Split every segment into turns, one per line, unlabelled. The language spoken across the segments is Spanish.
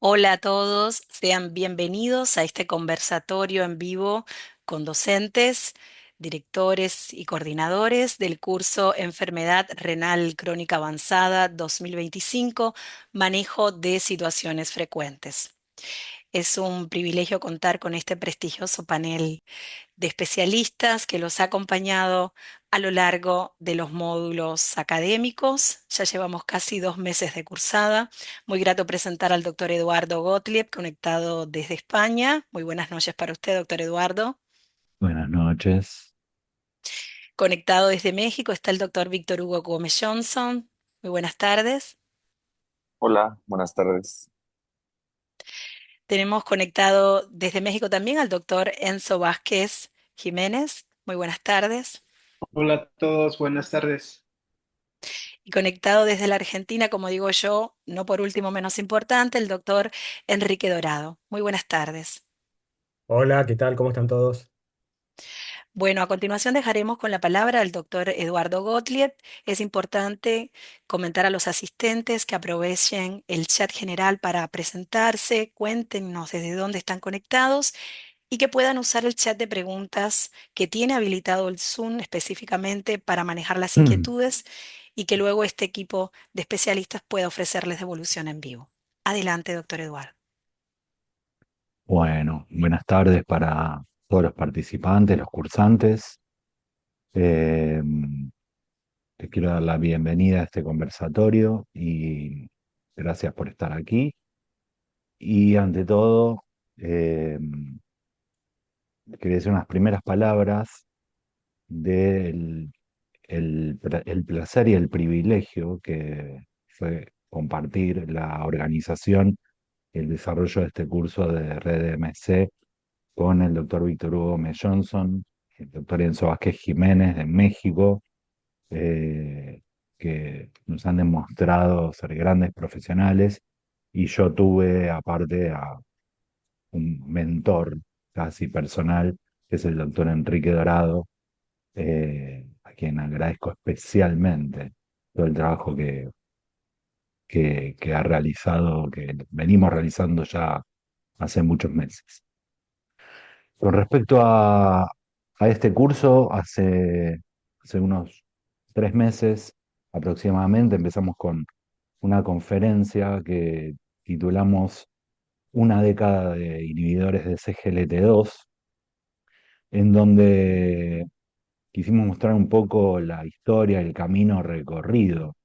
Hola a todos, sean bienvenidos a este conversatorio en vivo con docentes, directores y coordinadores del curso Enfermedad Renal Crónica Avanzada 2025, Manejo de Situaciones Frecuentes. Es un privilegio contar con este prestigioso panel de especialistas que los ha acompañado a lo largo de los módulos académicos. Ya llevamos casi 2 meses de cursada. Muy grato presentar al doctor Eduardo Gottlieb, conectado desde España. Muy buenas noches para usted, doctor Eduardo.
Buenas noches.
Conectado desde México está el doctor Víctor Hugo Gómez Johnson. Muy buenas tardes.
Hola, buenas tardes.
Tenemos conectado desde México también al doctor Enzo Vázquez Jiménez. Muy buenas tardes.
Hola a todos, buenas tardes.
Y conectado desde la Argentina, como digo yo, no por último menos importante, el doctor Enrique Dorado. Muy buenas tardes.
Hola, ¿qué tal? ¿Cómo están todos?
Bueno, a continuación dejaremos con la palabra al doctor Eduardo Gottlieb. Es importante comentar a los asistentes que aprovechen el chat general para presentarse, cuéntenos desde dónde están conectados y que puedan usar el chat de preguntas que tiene habilitado el Zoom específicamente para manejar las
Mm.
inquietudes y que luego este equipo de especialistas pueda ofrecerles devolución en vivo. Adelante, doctor Eduardo.
Bueno, buenas tardes para todos los participantes, los cursantes. Eh, Les quiero dar la bienvenida a este conversatorio y gracias por estar aquí. Y ante todo, eh, quería decir unas primeras palabras del el placer y el privilegio que fue compartir la organización y el desarrollo de este curso de Red MC con el doctor Víctor Hugo Gómez Johnson, el doctor Enzo Vázquez Jiménez de México, eh, que nos han demostrado ser grandes profesionales. Y yo tuve aparte a un mentor casi personal, que es el doctor Enrique Dorado, a quien agradezco especialmente todo el trabajo que ha realizado, que venimos realizando ya hace muchos meses. Con respecto a este curso, hace unos 3 meses aproximadamente empezamos con una conferencia que titulamos Una década de inhibidores de CGLT2, en donde quisimos mostrar un poco la historia, el camino recorrido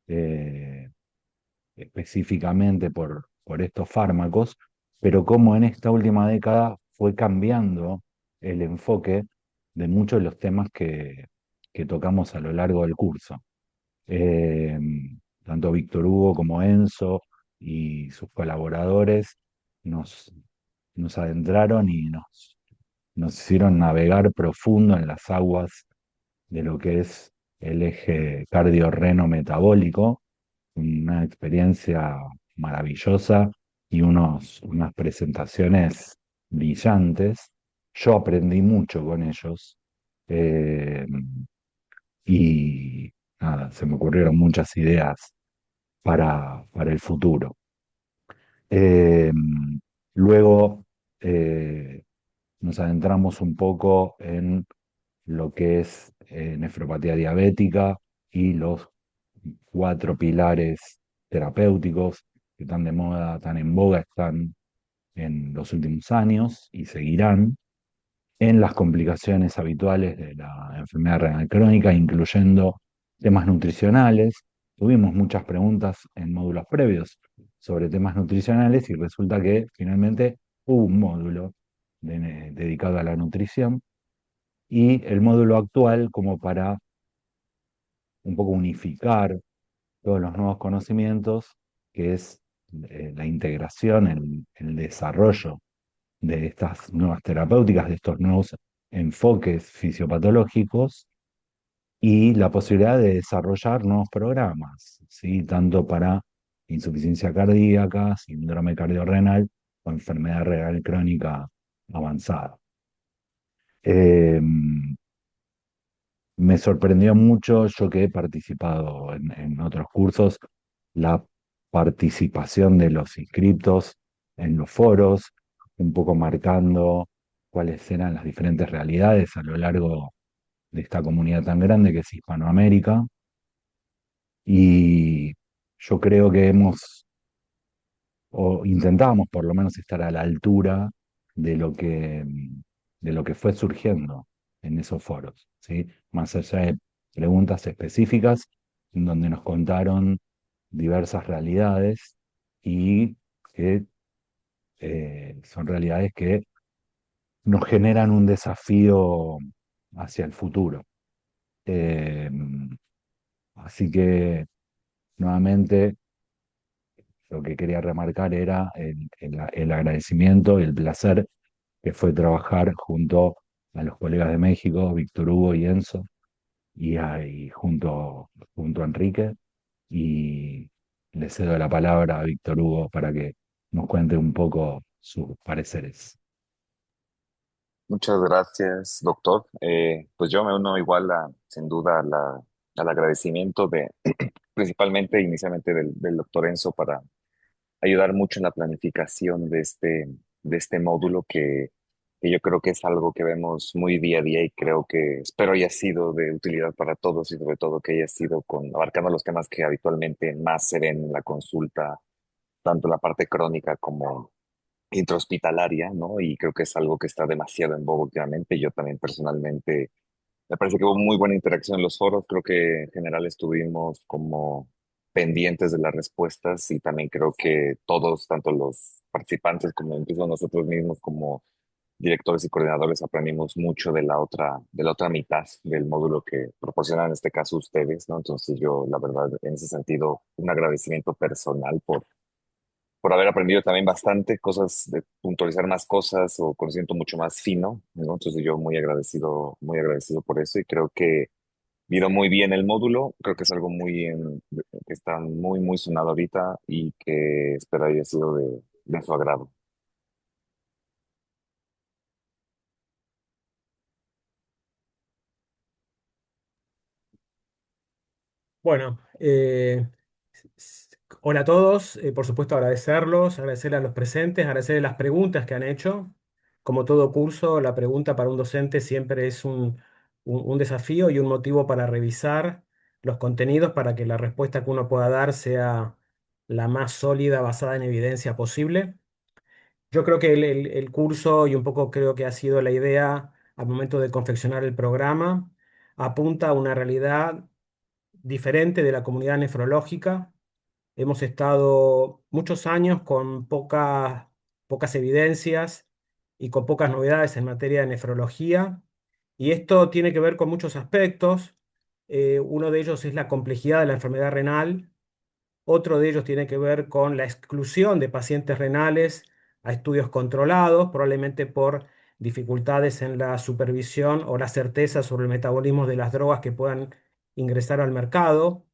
eh, específicamente por estos fármacos, pero cómo en esta última década fue cambiando el enfoque de muchos de los temas que tocamos a lo largo del curso. Eh, Tanto Víctor Hugo como Enzo y sus colaboradores nos, nos adentraron y nos hicieron navegar profundo en las aguas de lo que es el eje cardiorreno-metabólico, una experiencia maravillosa y unas presentaciones brillantes. Yo aprendí mucho con ellos eh, y nada, se me ocurrieron muchas ideas para el futuro. Eh, Luego eh, nos adentramos un poco en lo que es nefropatía diabética y los 4 pilares terapéuticos que tan de moda, tan en boga están en los últimos años y seguirán en las complicaciones habituales de la enfermedad renal crónica, incluyendo temas nutricionales. Tuvimos muchas preguntas en módulos previos sobre temas nutricionales y resulta que finalmente hubo un módulo dedicado a la nutrición y el módulo actual como para un poco unificar todos los nuevos conocimientos, que es la integración, el desarrollo de estas nuevas terapéuticas, de estos nuevos enfoques fisiopatológicos y la posibilidad de desarrollar nuevos programas, ¿sí? Tanto para insuficiencia cardíaca, síndrome cardiorrenal o enfermedad renal crónica avanzada. Eh, Me sorprendió mucho, yo que he participado en otros cursos, la participación de los inscriptos en los foros, un poco marcando cuáles eran las diferentes realidades a lo largo de esta comunidad tan grande que es Hispanoamérica. Y yo creo que o intentábamos por lo menos estar a la altura de de lo que fue surgiendo en esos foros, ¿sí? Más allá de preguntas específicas, en donde nos contaron diversas realidades y que son realidades que nos generan un desafío hacia el futuro. Eh, Así que nuevamente lo que quería remarcar era el agradecimiento y el placer que fue trabajar junto a los colegas de México, Víctor Hugo y Enzo, y junto a Enrique. Y le cedo la palabra a Víctor Hugo para que nos cuente un poco sus pareceres.
Muchas gracias, doctor. Pues yo me uno igual sin duda al agradecimiento principalmente inicialmente del doctor Enzo para ayudar mucho en la planificación de este módulo que yo creo que es algo que vemos muy día a día y creo que espero haya sido de utilidad para todos y sobre todo que haya sido abarcando los temas que habitualmente más se ven en la consulta, tanto la parte crónica como intrahospitalaria, ¿no? Y creo que es algo que está demasiado en boga últimamente. Yo también personalmente me parece que hubo muy buena interacción en los foros. Creo que en general estuvimos como pendientes de las respuestas y también creo que todos, tanto los participantes como incluso nosotros mismos como directores y coordinadores, aprendimos mucho de la otra mitad del módulo que proporcionan en este caso ustedes, ¿no? Entonces yo, la verdad, en ese sentido, un agradecimiento personal por haber aprendido también bastante cosas, de puntualizar más cosas o conocimiento mucho más fino, ¿no? Entonces yo muy agradecido por eso y creo que vino muy bien el módulo, creo que es algo que está muy sonado ahorita y que espero haya sido de su agrado.
Bueno, hola a todos. Por supuesto agradecerlos, agradecerle a los presentes, agradecerle las preguntas que han hecho. Como todo curso, la pregunta para un docente siempre es un desafío y un motivo para revisar los contenidos para que la respuesta que uno pueda dar sea la más sólida, basada en evidencia posible. Yo creo que el curso, y un poco creo que ha sido la idea al momento de confeccionar el programa, apunta a una realidad diferente de la comunidad nefrológica. Hemos estado muchos años con pocas evidencias y con pocas novedades en materia de nefrología. Y esto tiene que ver con muchos aspectos. Uno de ellos es la complejidad de la enfermedad renal. Otro de ellos tiene que ver con la exclusión de pacientes renales a estudios controlados, probablemente por dificultades en la supervisión o la certeza sobre el metabolismo de las drogas que puedan ingresar al mercado.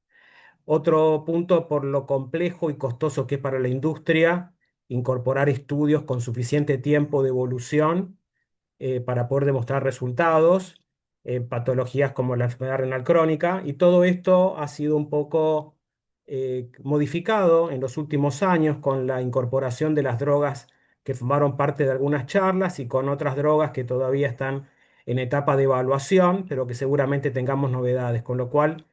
Otro punto por lo complejo y costoso que es para la industria incorporar estudios con suficiente tiempo de evolución para poder demostrar resultados en patologías como la enfermedad renal crónica. Y todo esto ha sido un poco modificado en los últimos años con la incorporación de las drogas que formaron parte de algunas charlas y con otras drogas que todavía están en etapa de evaluación, pero que seguramente tengamos novedades, con lo cual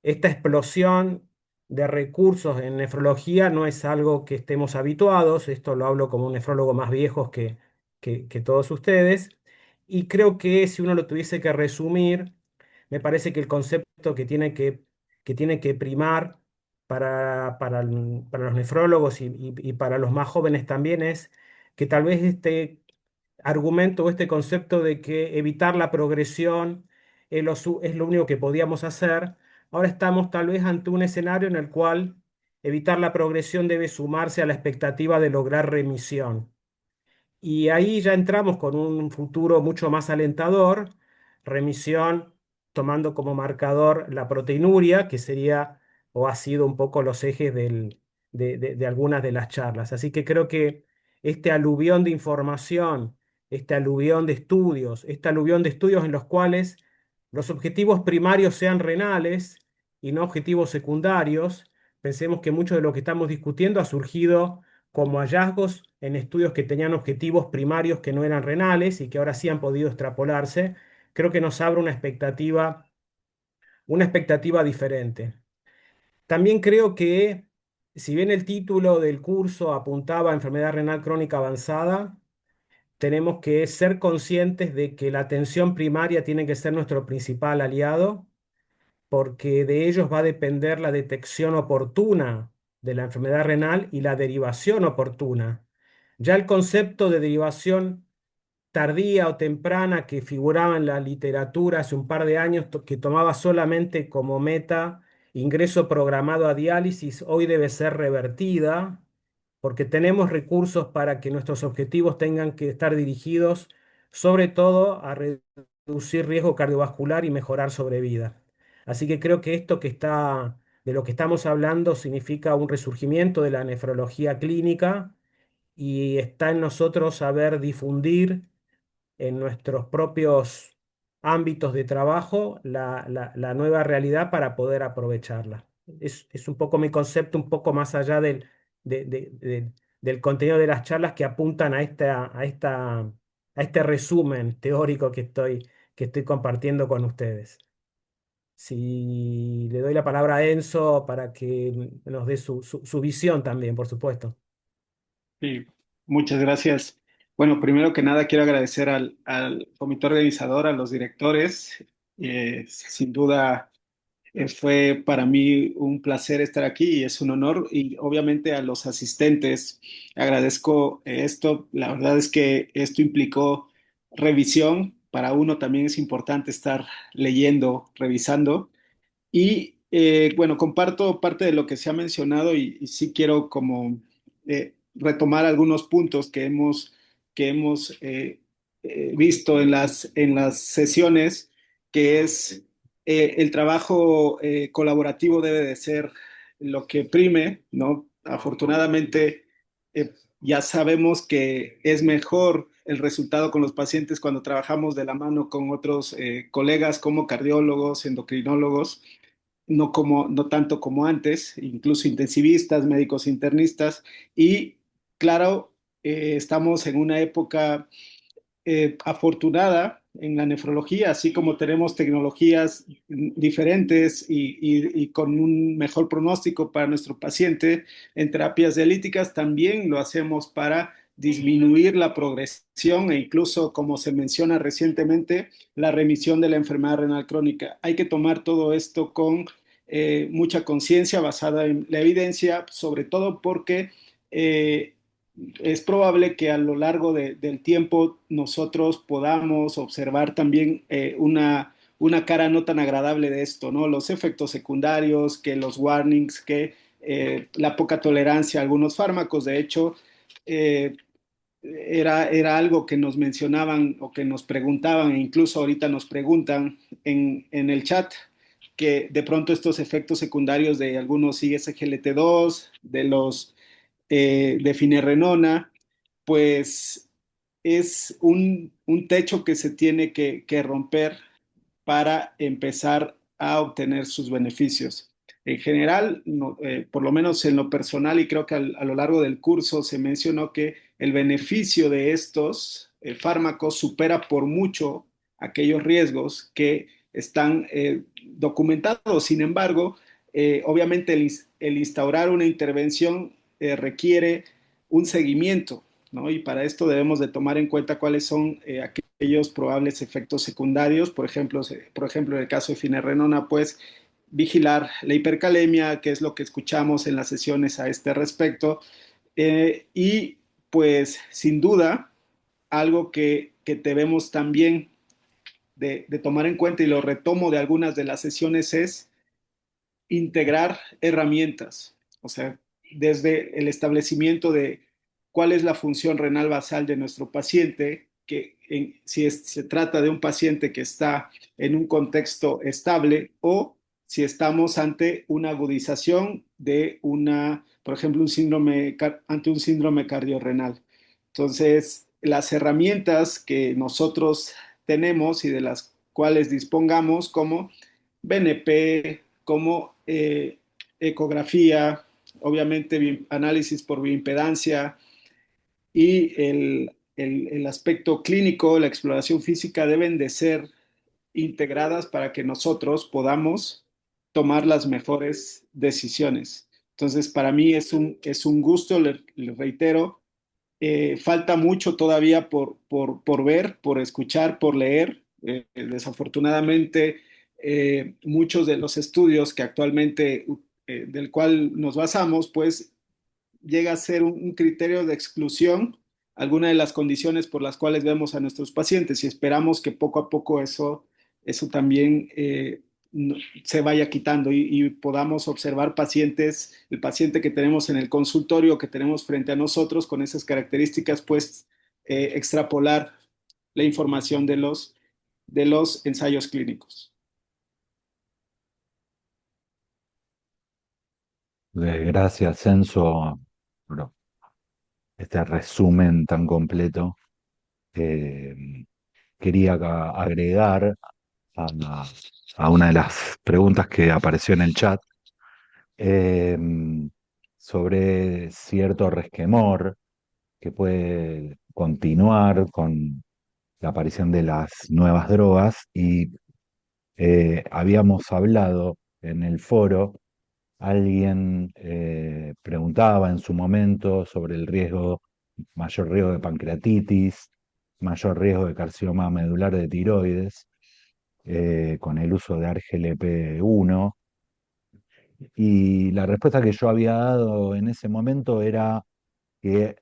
esta explosión de recursos en nefrología no es algo que estemos habituados, esto lo hablo como un nefrólogo más viejo que todos ustedes, y creo que si uno lo tuviese que resumir, me parece que el concepto que tiene que primar para los nefrólogos y para los más jóvenes también es que tal vez este argumento o este concepto de que evitar la progresión es lo único que podíamos hacer. Ahora estamos tal vez ante un escenario en el cual evitar la progresión debe sumarse a la expectativa de lograr remisión. Y ahí ya entramos con un futuro mucho más alentador, remisión tomando como marcador la proteinuria, que sería o ha sido un poco los ejes de algunas de las charlas. Así que creo que este aluvión de información, este aluvión de estudios en los cuales los objetivos primarios sean renales y no objetivos secundarios, pensemos que mucho de lo que estamos discutiendo ha surgido como hallazgos en estudios que tenían objetivos primarios que no eran renales y que ahora sí han podido extrapolarse, creo que nos abre una expectativa diferente. También creo que, si bien el título del curso apuntaba a enfermedad renal crónica avanzada, tenemos que ser conscientes de que la atención primaria tiene que ser nuestro principal aliado, porque de ellos va a depender la detección oportuna de la enfermedad renal y la derivación oportuna. Ya el concepto de derivación tardía o temprana que figuraba en la literatura hace un par de años, que tomaba solamente como meta ingreso programado a diálisis, hoy debe ser revertida, porque tenemos recursos para que nuestros objetivos tengan que estar dirigidos sobre todo a reducir riesgo cardiovascular y mejorar sobrevida. Así que creo que de lo que estamos hablando significa un resurgimiento de la nefrología clínica, y está en nosotros saber difundir en nuestros propios ámbitos de trabajo la nueva realidad para poder aprovecharla. Es un poco mi concepto, un poco más allá del contenido de las charlas, que apuntan a este resumen teórico que estoy compartiendo con ustedes. Si le doy la palabra a Enzo para que nos dé su visión también, por supuesto.
Sí, muchas gracias. Bueno, primero que nada quiero agradecer al comité organizador, a los directores. Sin duda fue para mí un placer estar aquí y es un honor. Y obviamente a los asistentes agradezco esto. La verdad es que esto implicó revisión. Para uno también es importante estar leyendo, revisando. Y bueno, comparto parte de lo que se ha mencionado y sí quiero como retomar algunos puntos que hemos visto en las sesiones, que es el trabajo colaborativo debe de ser lo que prime, ¿no? Afortunadamente, ya sabemos que es mejor el resultado con los pacientes cuando trabajamos de la mano con otros colegas como cardiólogos, endocrinólogos, no tanto como antes, incluso intensivistas, médicos internistas, y claro, estamos en una época afortunada en la nefrología, así como tenemos tecnologías diferentes y con un mejor pronóstico para nuestro paciente en terapias dialíticas, también lo hacemos para disminuir la progresión e incluso, como se menciona recientemente, la remisión de la enfermedad renal crónica. Hay que tomar todo esto con mucha conciencia basada en la evidencia, sobre todo porque es probable que a lo largo del tiempo nosotros podamos observar también una cara no tan agradable de esto, ¿no? Los efectos secundarios, que los warnings, que la poca tolerancia a algunos fármacos. De hecho, eh, era algo que nos mencionaban o que nos preguntaban, e incluso ahorita nos preguntan en el chat, que de pronto estos efectos secundarios de algunos ISGLT2, de finerrenona, pues es un techo que se tiene que romper para empezar a obtener sus beneficios. En general, por lo menos en lo personal, y creo que a lo largo del curso se mencionó que el beneficio de estos fármacos supera por mucho aquellos riesgos que están documentados. Sin embargo, obviamente el instaurar una intervención requiere un seguimiento, ¿no? Y para esto debemos de tomar en cuenta cuáles son aquellos probables efectos secundarios. Por ejemplo, en el caso de finerrenona, pues vigilar la hipercalemia, que es lo que escuchamos en las sesiones a este respecto. Y pues sin duda, algo que debemos también de tomar en cuenta, y lo retomo de algunas de las sesiones, es integrar herramientas, o sea, desde el establecimiento de cuál es la función renal basal de nuestro paciente, si se trata de un paciente que está en un contexto estable o si estamos ante una agudización de por ejemplo, ante un síndrome cardiorrenal. Entonces, las herramientas que nosotros tenemos y de las cuales dispongamos, como BNP, como ecografía, obviamente análisis por bioimpedancia y el aspecto clínico, la exploración física deben de ser integradas para que nosotros podamos tomar las mejores decisiones. Entonces, para mí es un gusto, le reitero, falta mucho todavía por ver, por escuchar, por leer. Desafortunadamente, muchos de los estudios que actualmente, del cual nos basamos, pues llega a ser un criterio de exclusión alguna de las condiciones por las cuales vemos a nuestros pacientes y esperamos que poco a poco eso también se vaya quitando y podamos observar pacientes, el paciente que tenemos en el consultorio, que tenemos frente a nosotros con esas características, pues extrapolar la información de los ensayos clínicos.
Gracias, Enzo, por este resumen tan completo. Eh, Quería agregar a, a una de las preguntas que apareció en el chat, eh, sobre cierto resquemor que puede continuar con la aparición de las nuevas drogas y habíamos hablado en el foro, alguien preguntaba en su momento sobre el riesgo, mayor riesgo de pancreatitis, mayor riesgo de carcinoma medular de tiroides, con el uso de ARGLP1. Y la respuesta que yo había dado en ese momento era que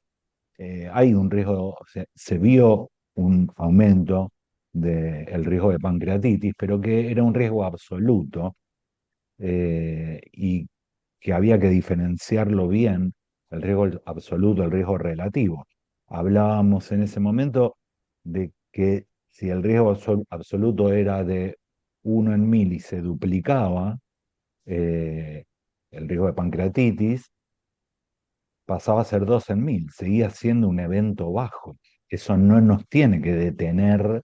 hay un riesgo, se vio un aumento del riesgo de pancreatitis, pero que era un riesgo absoluto, y que había que diferenciarlo bien, el riesgo absoluto, el riesgo relativo. Hablábamos en ese momento de que si el riesgo absoluto era de 1 en 1000 y se duplicaba, eh, el riesgo de pancreatitis pasaba a ser 2 en 1000, seguía siendo un evento bajo. Eso no nos tiene que detener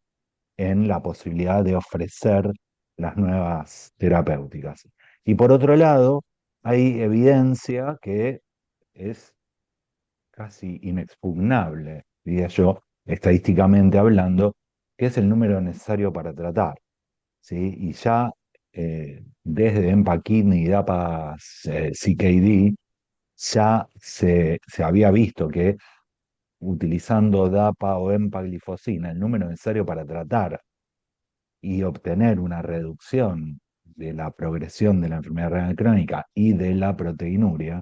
en la posibilidad de ofrecer las nuevas terapéuticas. Y por otro lado, hay evidencia que es casi inexpugnable, diría yo, estadísticamente hablando, que es el número necesario para tratar, ¿sí? Y ya desde EMPA-KIDNEY y DAPA-CKD, ya se había visto que utilizando DAPA o empaglifosina, el número necesario para tratar y obtener una reducción de la progresión de la enfermedad renal crónica y de la proteinuria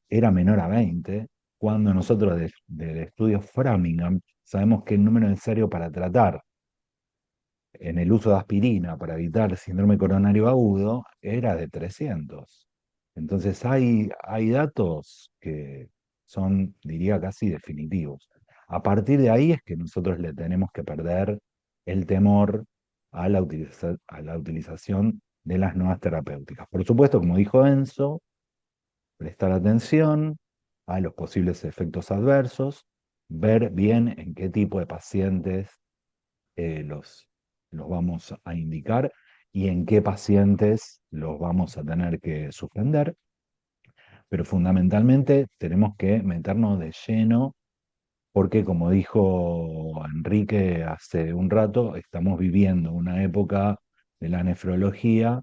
era menor a 20, cuando nosotros del estudio Framingham sabemos que el número necesario para tratar en el uso de aspirina para evitar síndrome coronario agudo era de 300. Entonces hay datos que son, diría, casi definitivos. A partir de ahí es que nosotros le tenemos que perder el temor a la utilización de las nuevas terapéuticas. Por supuesto, como dijo Enzo, prestar atención a los posibles efectos adversos, ver bien en qué tipo de pacientes los vamos a indicar y en qué pacientes los vamos a tener que suspender, pero fundamentalmente tenemos que meternos de lleno porque, como dijo Enrique hace un rato, estamos viviendo una época de la nefrología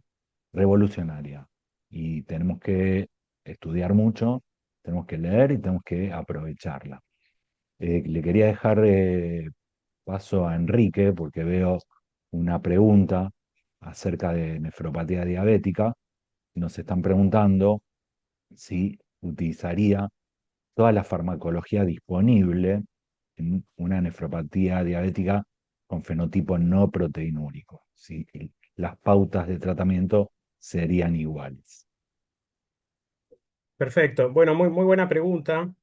revolucionaria y tenemos que estudiar mucho, tenemos que leer y tenemos que aprovecharla. Le quería dejar paso a Enrique porque veo una pregunta acerca de nefropatía diabética. Nos están preguntando si utilizaría toda la farmacología disponible en una nefropatía diabética con fenotipo no proteinúrico, si las pautas de tratamiento serían iguales.
Perfecto. Bueno, muy buena pregunta.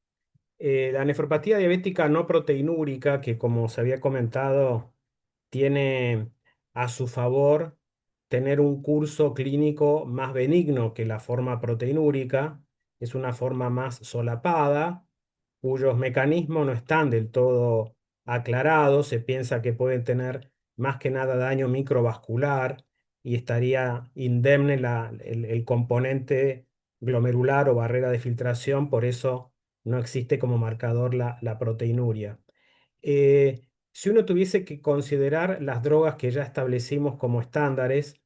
La nefropatía diabética no proteinúrica, que como se había comentado, tiene a su favor tener un curso clínico más benigno que la forma proteinúrica, es una forma más solapada, cuyos mecanismos no están del todo aclarados, se piensa que pueden tener más que nada daño microvascular y estaría indemne el componente glomerular o barrera de filtración, por eso no existe como marcador la proteinuria. Si uno tuviese que considerar las drogas que ya establecimos como estándares,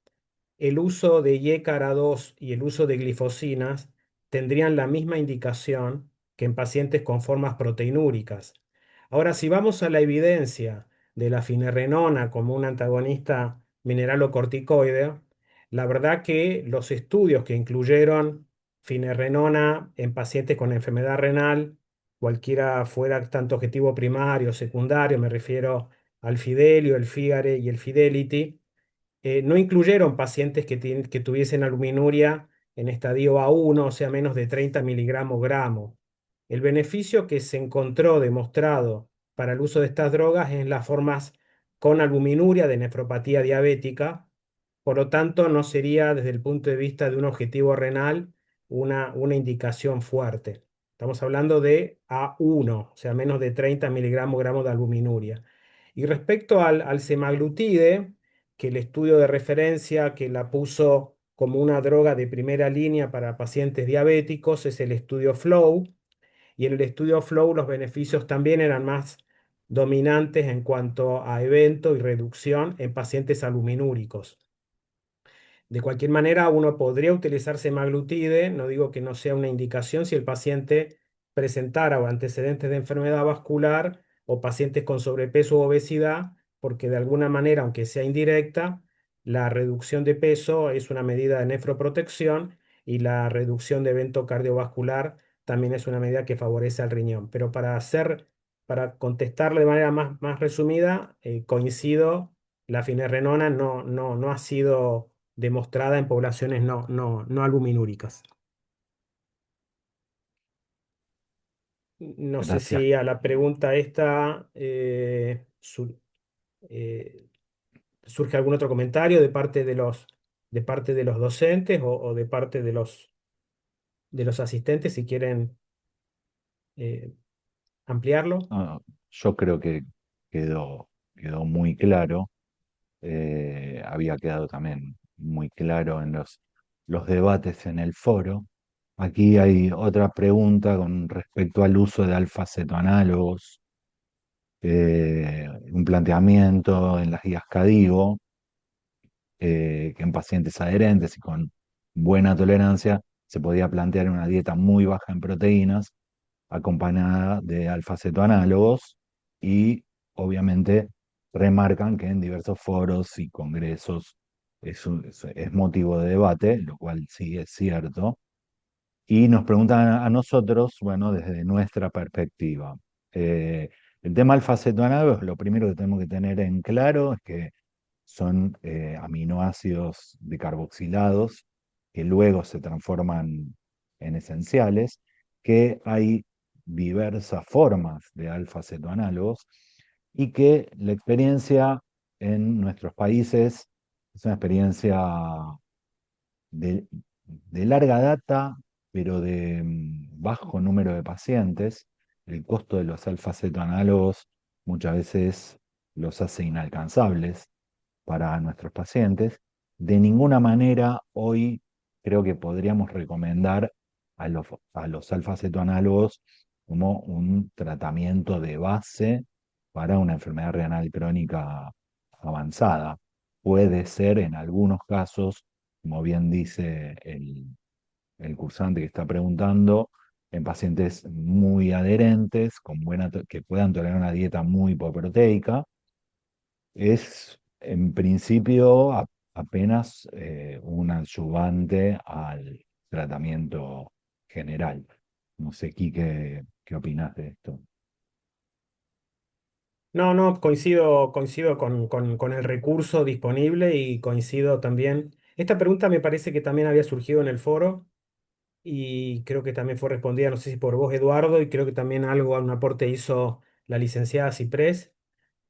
el uso de YCARA2 y el uso de glifosinas tendrían la misma indicación que en pacientes con formas proteinúricas. Ahora, si vamos a la evidencia de la finerenona como un antagonista mineralocorticoide, la verdad que los estudios que incluyeron finerenona en pacientes con enfermedad renal, cualquiera fuera tanto objetivo primario o secundario, me refiero al Fidelio, el Figare y el Fidelity, no incluyeron pacientes que tuviesen albuminuria en estadio A1, o sea, menos de 30 miligramos gramo. El beneficio que se encontró demostrado para el uso de estas drogas es en las formas con albuminuria de nefropatía diabética, por lo tanto, no sería desde el punto de vista de un objetivo renal una indicación fuerte. Estamos hablando de A1, o sea, menos de 30 miligramos gramos de albuminuria. Y respecto al semaglutide, que el estudio de referencia que la puso como una droga de primera línea para pacientes diabéticos es el estudio FLOW, y en el estudio FLOW los beneficios también eran más dominantes en cuanto a evento y reducción en pacientes albuminúricos. De cualquier manera, uno podría utilizar semaglutide, no digo que no sea una indicación si el paciente presentara o antecedentes de enfermedad vascular o pacientes con sobrepeso u obesidad, porque de alguna manera, aunque sea indirecta, la reducción de peso es una medida de nefroprotección y la reducción de evento cardiovascular también es una medida que favorece al riñón. Pero para contestarle de manera más resumida, coincido, la finerenona no ha sido demostrada en poblaciones no albuminúricas. No sé
Gracias.
si a la pregunta esta eh, surge algún otro comentario de parte de los docentes o de parte de los asistentes, si quieren eh, ampliarlo.
Ah, yo creo que quedó muy claro. Había quedado también muy claro en los debates en el foro. Aquí hay otra pregunta con respecto al uso de alfa-cetoanálogos, un planteamiento en las guías CADIGO, que en pacientes adherentes y con buena tolerancia se podía plantear una dieta muy baja en proteínas, acompañada de alfa-cetoanálogos, y obviamente remarcan que en diversos foros y congresos es motivo de debate, lo cual sí es cierto. Y nos preguntan a nosotros, bueno, desde nuestra perspectiva. Eh, el tema alfa-cetoanálogo, lo primero que tenemos que tener en claro es que son aminoácidos decarboxilados que luego se transforman en esenciales, que hay diversas formas de alfa-cetoanálogos y que la experiencia en nuestros países es una experiencia de, de larga data, pero de bajo número de pacientes. El costo de los alfa-cetoanálogos muchas veces los hace inalcanzables para nuestros pacientes. De ninguna manera hoy creo que podríamos recomendar a los alfa-cetoanálogos como un tratamiento de base para una enfermedad renal crónica avanzada. Puede ser en algunos casos, como bien dice el cursante que está preguntando, en pacientes muy adherentes, que puedan tolerar una dieta muy hipoproteica. Es en principio apenas un adyuvante al tratamiento general. No sé, Quique, ¿qué opinas de esto?
No, coincido con el recurso disponible y coincido también. Esta pregunta me parece que también había surgido en el foro y creo que también fue respondida, no sé si por vos, Eduardo, y creo que también un aporte hizo la licenciada Ciprés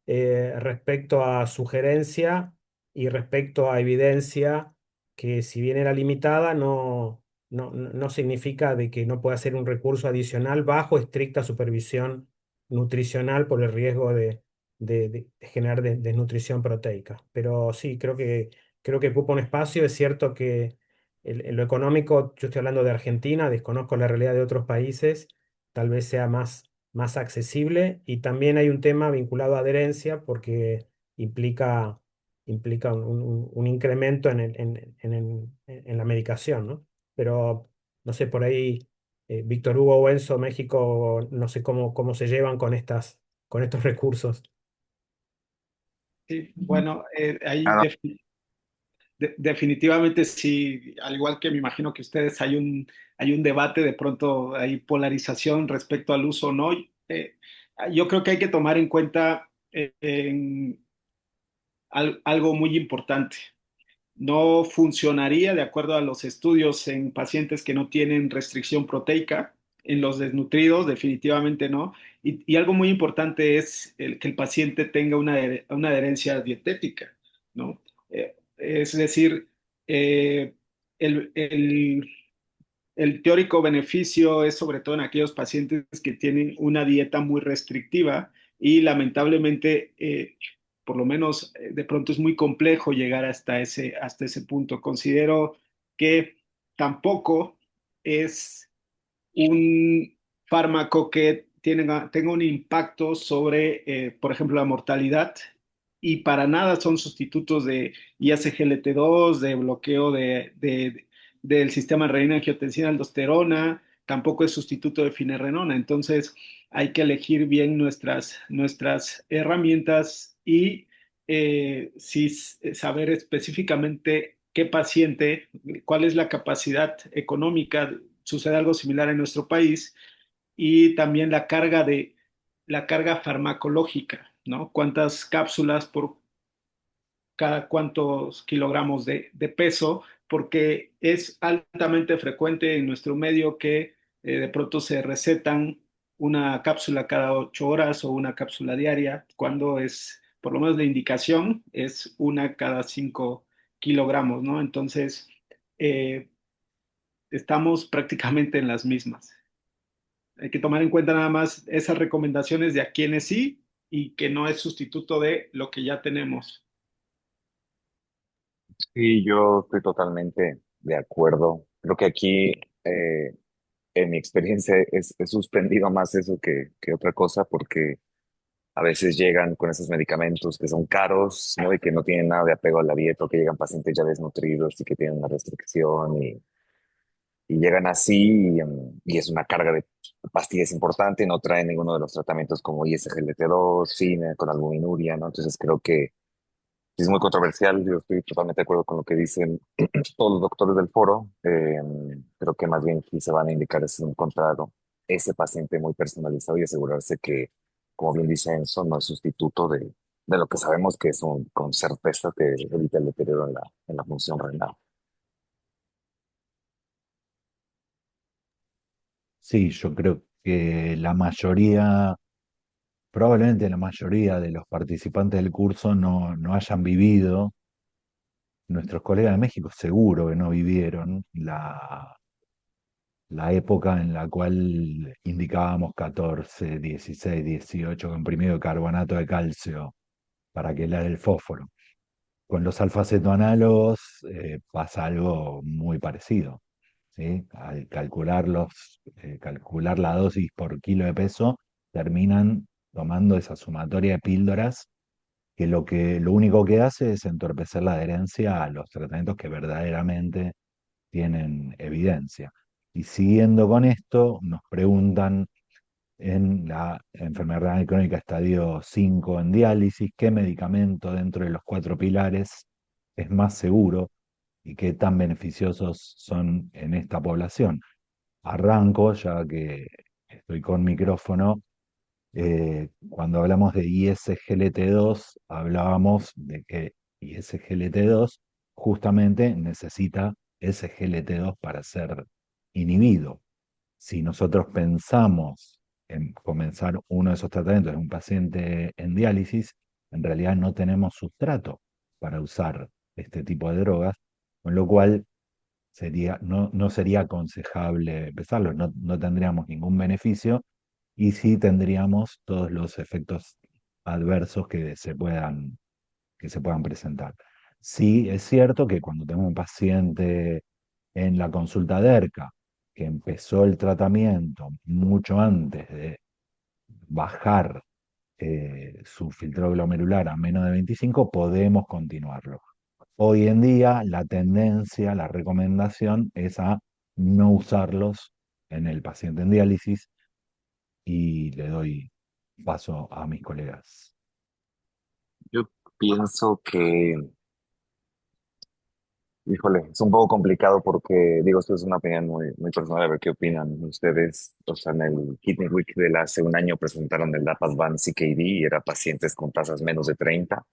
respecto a sugerencia y respecto a evidencia que si bien era limitada, no significa de que no pueda ser un recurso adicional bajo estricta supervisión nutricional por el riesgo de generar desnutrición proteica. Pero sí, creo que ocupa un espacio. Es cierto que En lo económico, yo estoy hablando de Argentina, desconozco la realidad de otros países, tal vez sea más accesible y también hay un tema vinculado a adherencia porque implica, implica un incremento en la medicación, ¿no? Pero, no sé, por ahí, Víctor Hugo o Enzo, México, no sé cómo se llevan con estos recursos.
Sí, bueno,
Ah,
ahí
no,
definitivamente sí, al igual que me imagino que ustedes hay un debate, de pronto hay polarización respecto al uso o no. Yo creo que hay que tomar en cuenta algo muy importante. No funcionaría de acuerdo a los estudios en pacientes que no tienen restricción proteica. En los desnutridos, definitivamente no. Y algo muy importante es que el paciente tenga una adherencia dietética, ¿no? Es decir, eh, el, el el teórico beneficio es sobre todo en aquellos pacientes que tienen una dieta muy restrictiva y lamentablemente, por lo menos de pronto es muy complejo llegar hasta ese punto. Considero que tampoco es un fármaco que tenga un impacto sobre, por ejemplo, la mortalidad y para nada son sustitutos de ISGLT2, de bloqueo del sistema renina-angiotensina-aldosterona, tampoco es sustituto de finerenona. Entonces, hay que elegir bien nuestras herramientas y sí saber específicamente qué paciente, cuál es la capacidad económica. Sucede algo similar en nuestro país y también la carga farmacológica, ¿no? ¿Cuántas cápsulas por cada cuántos kilogramos de peso? Porque es altamente frecuente en nuestro medio que de pronto se recetan una cápsula cada 8 horas o una cápsula diaria, cuando es, por lo menos la indicación, es una cada 5 kilogramos, ¿no? Entonces, eh, estamos prácticamente en las mismas. Hay que tomar en cuenta nada más esas recomendaciones de a quienes sí y que no es sustituto de lo que ya tenemos.
sí, yo estoy totalmente de acuerdo. Creo que aquí, eh, en mi experiencia, he suspendido más eso que otra cosa porque a veces llegan con esos medicamentos que son caros, ¿no? Y que no tienen nada de apego a la dieta, o que llegan pacientes ya desnutridos y que tienen una restricción y llegan así y es una carga de pastillas importante, no traen ninguno de los tratamientos como ISGLT2, cine, con albuminuria, ¿no? Entonces creo que es muy controversial, yo estoy totalmente de acuerdo con lo que dicen todos los doctores del foro. Creo que más bien aquí se van a indicar es encontrar ese paciente muy personalizado y asegurarse que, como bien dice Enzo, no es sustituto de lo que sabemos que es con certeza que evita el deterioro en la función renal.
Sí, yo creo que la mayoría, probablemente la mayoría de los participantes del curso no hayan vivido, nuestros colegas de México seguro que no vivieron la época en la cual indicábamos 14, 16, 18 comprimido de carbonato de calcio para que el fósforo. Con los alfacetoanálogos pasa algo muy parecido, ¿sí? Al calcular la dosis por kilo de peso, terminan tomando esa sumatoria de píldoras que lo único que hace es entorpecer la adherencia a los tratamientos que verdaderamente tienen evidencia. Y siguiendo con esto, nos preguntan en la enfermedad renal crónica estadio 5 en diálisis, qué medicamento dentro de los cuatro pilares es más seguro y qué tan beneficiosos son en esta población. Arranco, ya que estoy con micrófono. Cuando hablamos de ISGLT2, hablábamos de que ISGLT2 justamente necesita SGLT2 para ser inhibido. Si nosotros pensamos en comenzar uno de esos tratamientos en un paciente en diálisis, en realidad no tenemos sustrato para usar este tipo de drogas, con lo cual no sería aconsejable empezarlo, no tendríamos ningún beneficio y sí tendríamos todos los efectos adversos que se puedan presentar. Sí, es cierto que cuando tenemos un paciente En la consulta de ERCA, que empezó el tratamiento mucho antes de bajar su filtrado glomerular a menos de 25, podemos continuarlo. Hoy en día la tendencia, la recomendación es a no usarlos en el paciente en diálisis y le doy paso a mis colegas.
Yo pienso que, híjole, es un poco complicado porque, digo, esto es una opinión muy personal, a ver qué opinan ustedes. O sea, en el Kidney Week de hace un año presentaron el DAPA-Advance CKD y era pacientes con tasas menos de 30.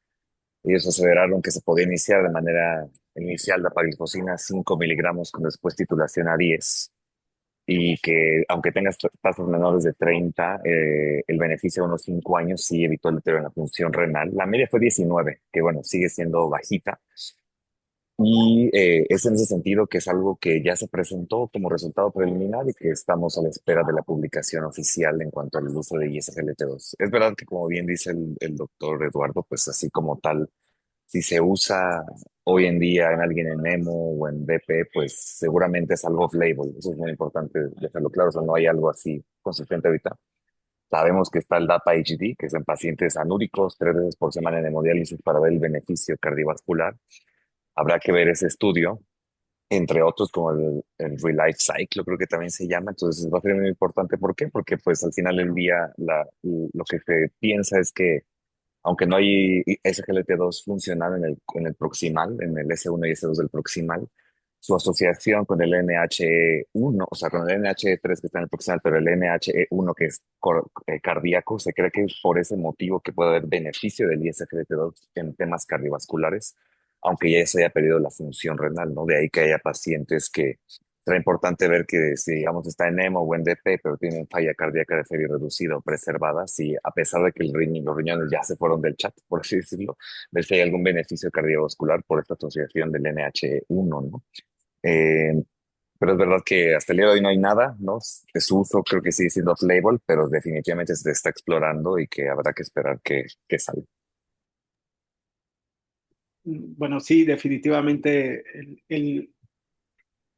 Ellos aseveraron que se podía iniciar de manera inicial dapaglifosina 5 miligramos con después titulación a 10 y que aunque tengas tasas menores de 30, el beneficio de unos 5 años sí evitó el deterioro en la función renal. La media fue 19, que bueno, sigue siendo bajita. Y es en ese sentido que es algo que ya se presentó como resultado preliminar y que estamos a la espera de la publicación oficial en cuanto al uso de ISGLT2. Es verdad que como bien dice el doctor Eduardo, pues así como tal, si se usa hoy en día en alguien en EMO o en BP, pues seguramente es algo off-label. Eso es muy importante dejarlo claro. O sea, no hay algo así consistente ahorita. Sabemos que está el DAPA-HD, que es en pacientes anúricos, 3 veces por semana en hemodiálisis para ver el beneficio cardiovascular. Habrá que ver ese estudio, entre otros como el Real Life Cycle, creo que también se llama. Entonces va a ser muy importante. ¿Por qué? Porque pues al final del día lo que se piensa es que aunque no hay SGLT2 funcional en el proximal, en el S1 y S2 del proximal, su asociación con el NHE1, o sea, con el NHE3 que está en el proximal, pero el NHE1 que es cardíaco, se cree que es por ese motivo que puede haber beneficio del ISGLT2 en temas cardiovasculares, aunque ya se haya perdido la función renal, ¿no? De ahí que haya pacientes que será importante ver que si, digamos, está en EMO o en DP, pero tienen falla cardíaca de serie reducida o preservada, si a pesar de que los riñones ya se fueron del chat, por así decirlo, ver si hay algún beneficio cardiovascular por esta asociación del NH1, ¿no? Eh, pero es verdad que hasta el día de hoy no hay nada, ¿no? De su uso creo que sigue siendo off-label, pero definitivamente se está explorando y que habrá que esperar que salga.
Bueno, sí, definitivamente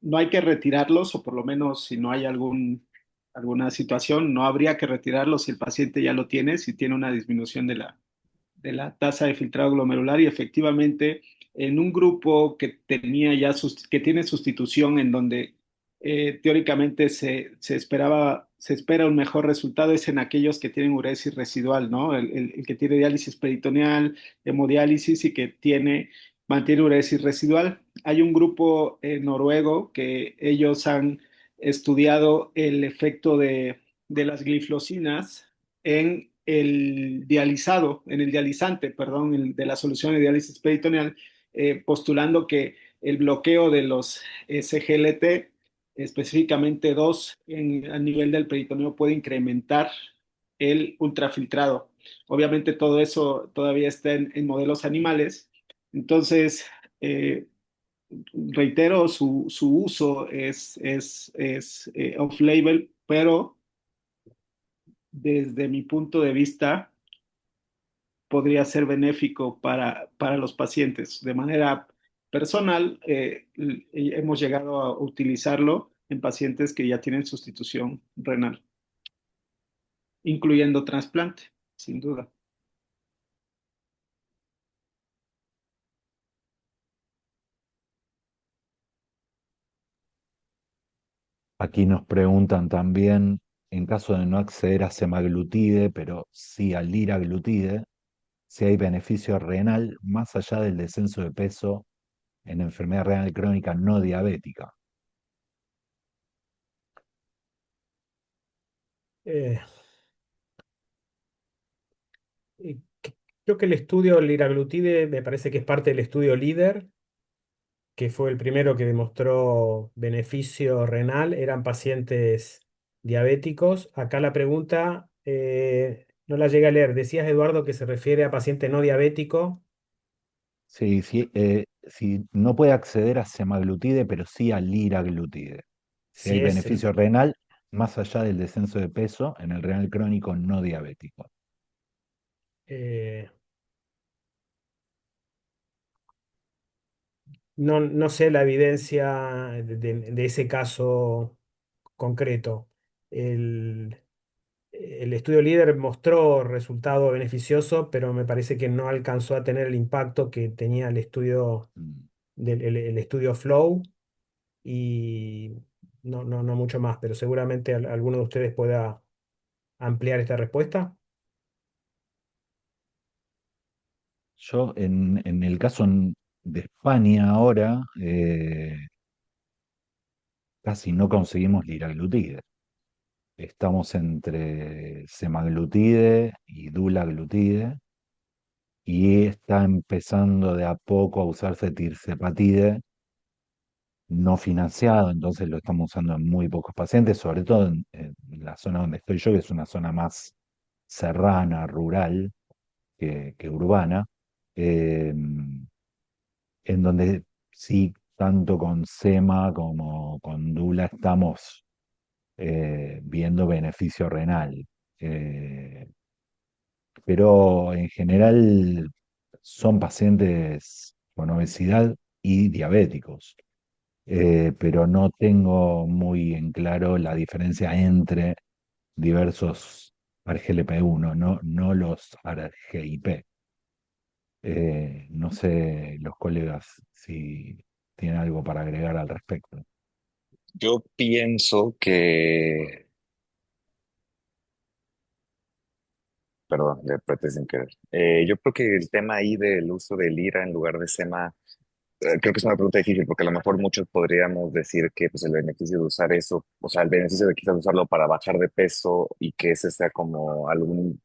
no hay que retirarlos, o por lo menos si no hay alguna situación, no habría que retirarlos si el paciente ya lo tiene, si tiene una disminución de la tasa de filtrado glomerular y efectivamente en un grupo que tenía ya que tiene sustitución en donde teóricamente se espera un mejor resultado es en aquellos que tienen uresis residual, ¿no? El que tiene diálisis peritoneal, hemodiálisis y que mantiene uresis residual. Hay un grupo noruego que ellos han estudiado el efecto de las glifosinas en el dializante, perdón, de la solución de diálisis peritoneal, postulando que el bloqueo de los SGLT, específicamente dos a nivel del peritoneo, puede incrementar el ultrafiltrado. Obviamente todo eso todavía está en modelos animales, entonces reitero, su uso es off-label, pero desde mi punto de vista, podría ser benéfico para los pacientes. De manera personal, hemos llegado a utilizarlo en pacientes que ya tienen sustitución renal, incluyendo trasplante, sin duda.
Aquí nos preguntan también, en caso de no acceder a semaglutide, pero sí al liraglutide, si hay beneficio renal más allá del descenso de peso en enfermedad renal crónica no diabética.
Eh, y creo que el estudio liraglutide me parece que es parte del estudio LEADER, que fue el primero que demostró beneficio renal, eran pacientes diabéticos. Acá la pregunta no la llegué a leer. Decías, Eduardo, que se refiere a paciente no diabético.
Sí, sí, si no puede acceder a semaglutide, pero sí a liraglutide. Si
Si
hay
es el...
beneficio renal más allá del descenso de peso en el renal crónico no diabético.
eh, no sé la evidencia de ese caso concreto. El, el estudio líder mostró resultado beneficioso, pero me parece que no alcanzó a tener el impacto que tenía el estudio
Mm.
el estudio Flow y no mucho más, pero seguramente alguno de ustedes pueda ampliar esta respuesta.
Yo, en el caso de España ahora, casi no conseguimos liraglutide. Estamos entre semaglutide y dulaglutide, y está empezando de a poco a usarse tirzepatide no financiado, entonces lo estamos usando en muy pocos pacientes, sobre todo en la zona donde estoy yo, que es una zona más serrana, rural, que urbana, eh, en donde sí, tanto con SEMA como con DULA estamos viendo beneficio renal. Eh, pero en general son pacientes con obesidad y diabéticos. Pero no tengo muy en claro la diferencia entre diversos ARGLP1, no los ARGIP. No sé los colegas si tienen algo para agregar al respecto.
Yo pienso que, perdón, le apreté sin querer. Yo creo que el tema ahí del uso del IRA en lugar de SEMA, creo que es una pregunta difícil porque a lo mejor muchos podríamos decir que pues, el beneficio de usar eso, o sea, el beneficio de quizás usarlo para bajar de peso y que ese sea como algún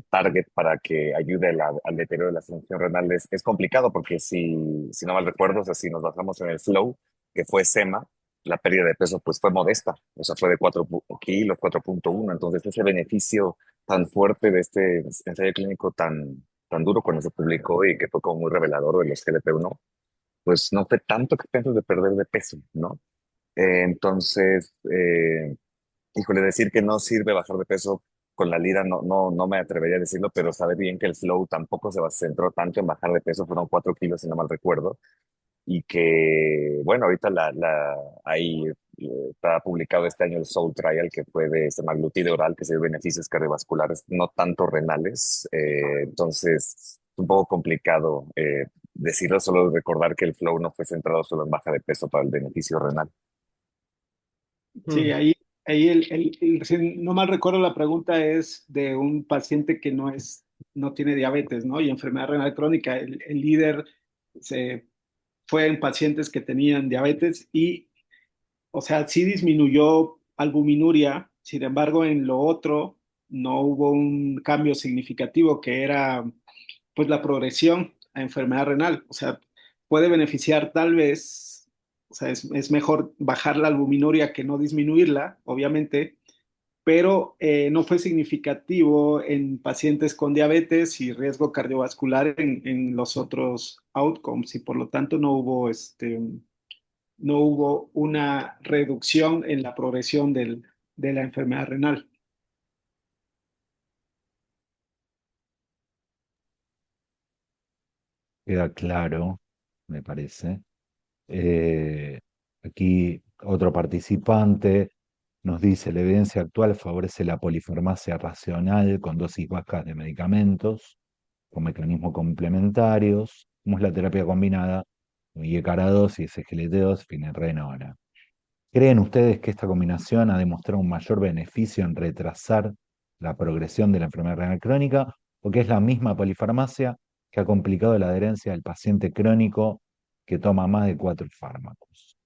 target para que ayude al deterioro de la función renal es complicado porque si no mal recuerdo, o sea, si nos basamos en el flow, que fue SEMA, la pérdida de peso pues fue modesta, o sea, fue de 4 kilos, 4,1. Entonces ese beneficio tan fuerte de este ensayo clínico tan duro cuando se publicó y que fue como muy revelador de los GLP-1, pues no fue tanto que piensas de perder de peso, ¿no? Entonces, híjole, decir que no sirve bajar de peso con la lira no me atrevería a decirlo, pero sabe bien que el flow tampoco centró tanto en bajar de peso, fueron 4 kilos si no mal recuerdo, y que, bueno, ahorita ahí está publicado este año el Soul Trial, que fue de semaglutide oral, que se dio beneficios cardiovasculares, no tanto renales, entonces es un poco complicado decirlo, solo recordar que el flow no fue centrado solo en baja de peso para el beneficio renal.
Sí,
Mm.
ahí si no mal recuerdo, la pregunta es de un paciente que no tiene diabetes, ¿no? Y enfermedad renal crónica. El líder se fue en pacientes que tenían diabetes y, o sea, sí disminuyó albuminuria, sin embargo, en lo otro no hubo un cambio significativo que era pues la progresión a enfermedad renal. O sea, puede beneficiar tal vez, o sea, es mejor bajar la albuminuria que no disminuirla, obviamente, pero no fue significativo en pacientes con diabetes y riesgo cardiovascular en los otros outcomes y por lo tanto no hubo una reducción en la progresión de la enfermedad renal.
Queda claro, me parece. Eh, Aquí otro participante nos dice, la evidencia actual favorece la polifarmacia racional con dosis bajas de medicamentos, con mecanismos complementarios, como es la terapia combinada, IECARA-2 y SGLT2, finerenona. ¿Creen ustedes que esta combinación ha demostrado un mayor beneficio en retrasar la progresión de la enfermedad renal crónica o que es la misma polifarmacia que ha complicado la adherencia del paciente crónico que toma más de 4 fármacos?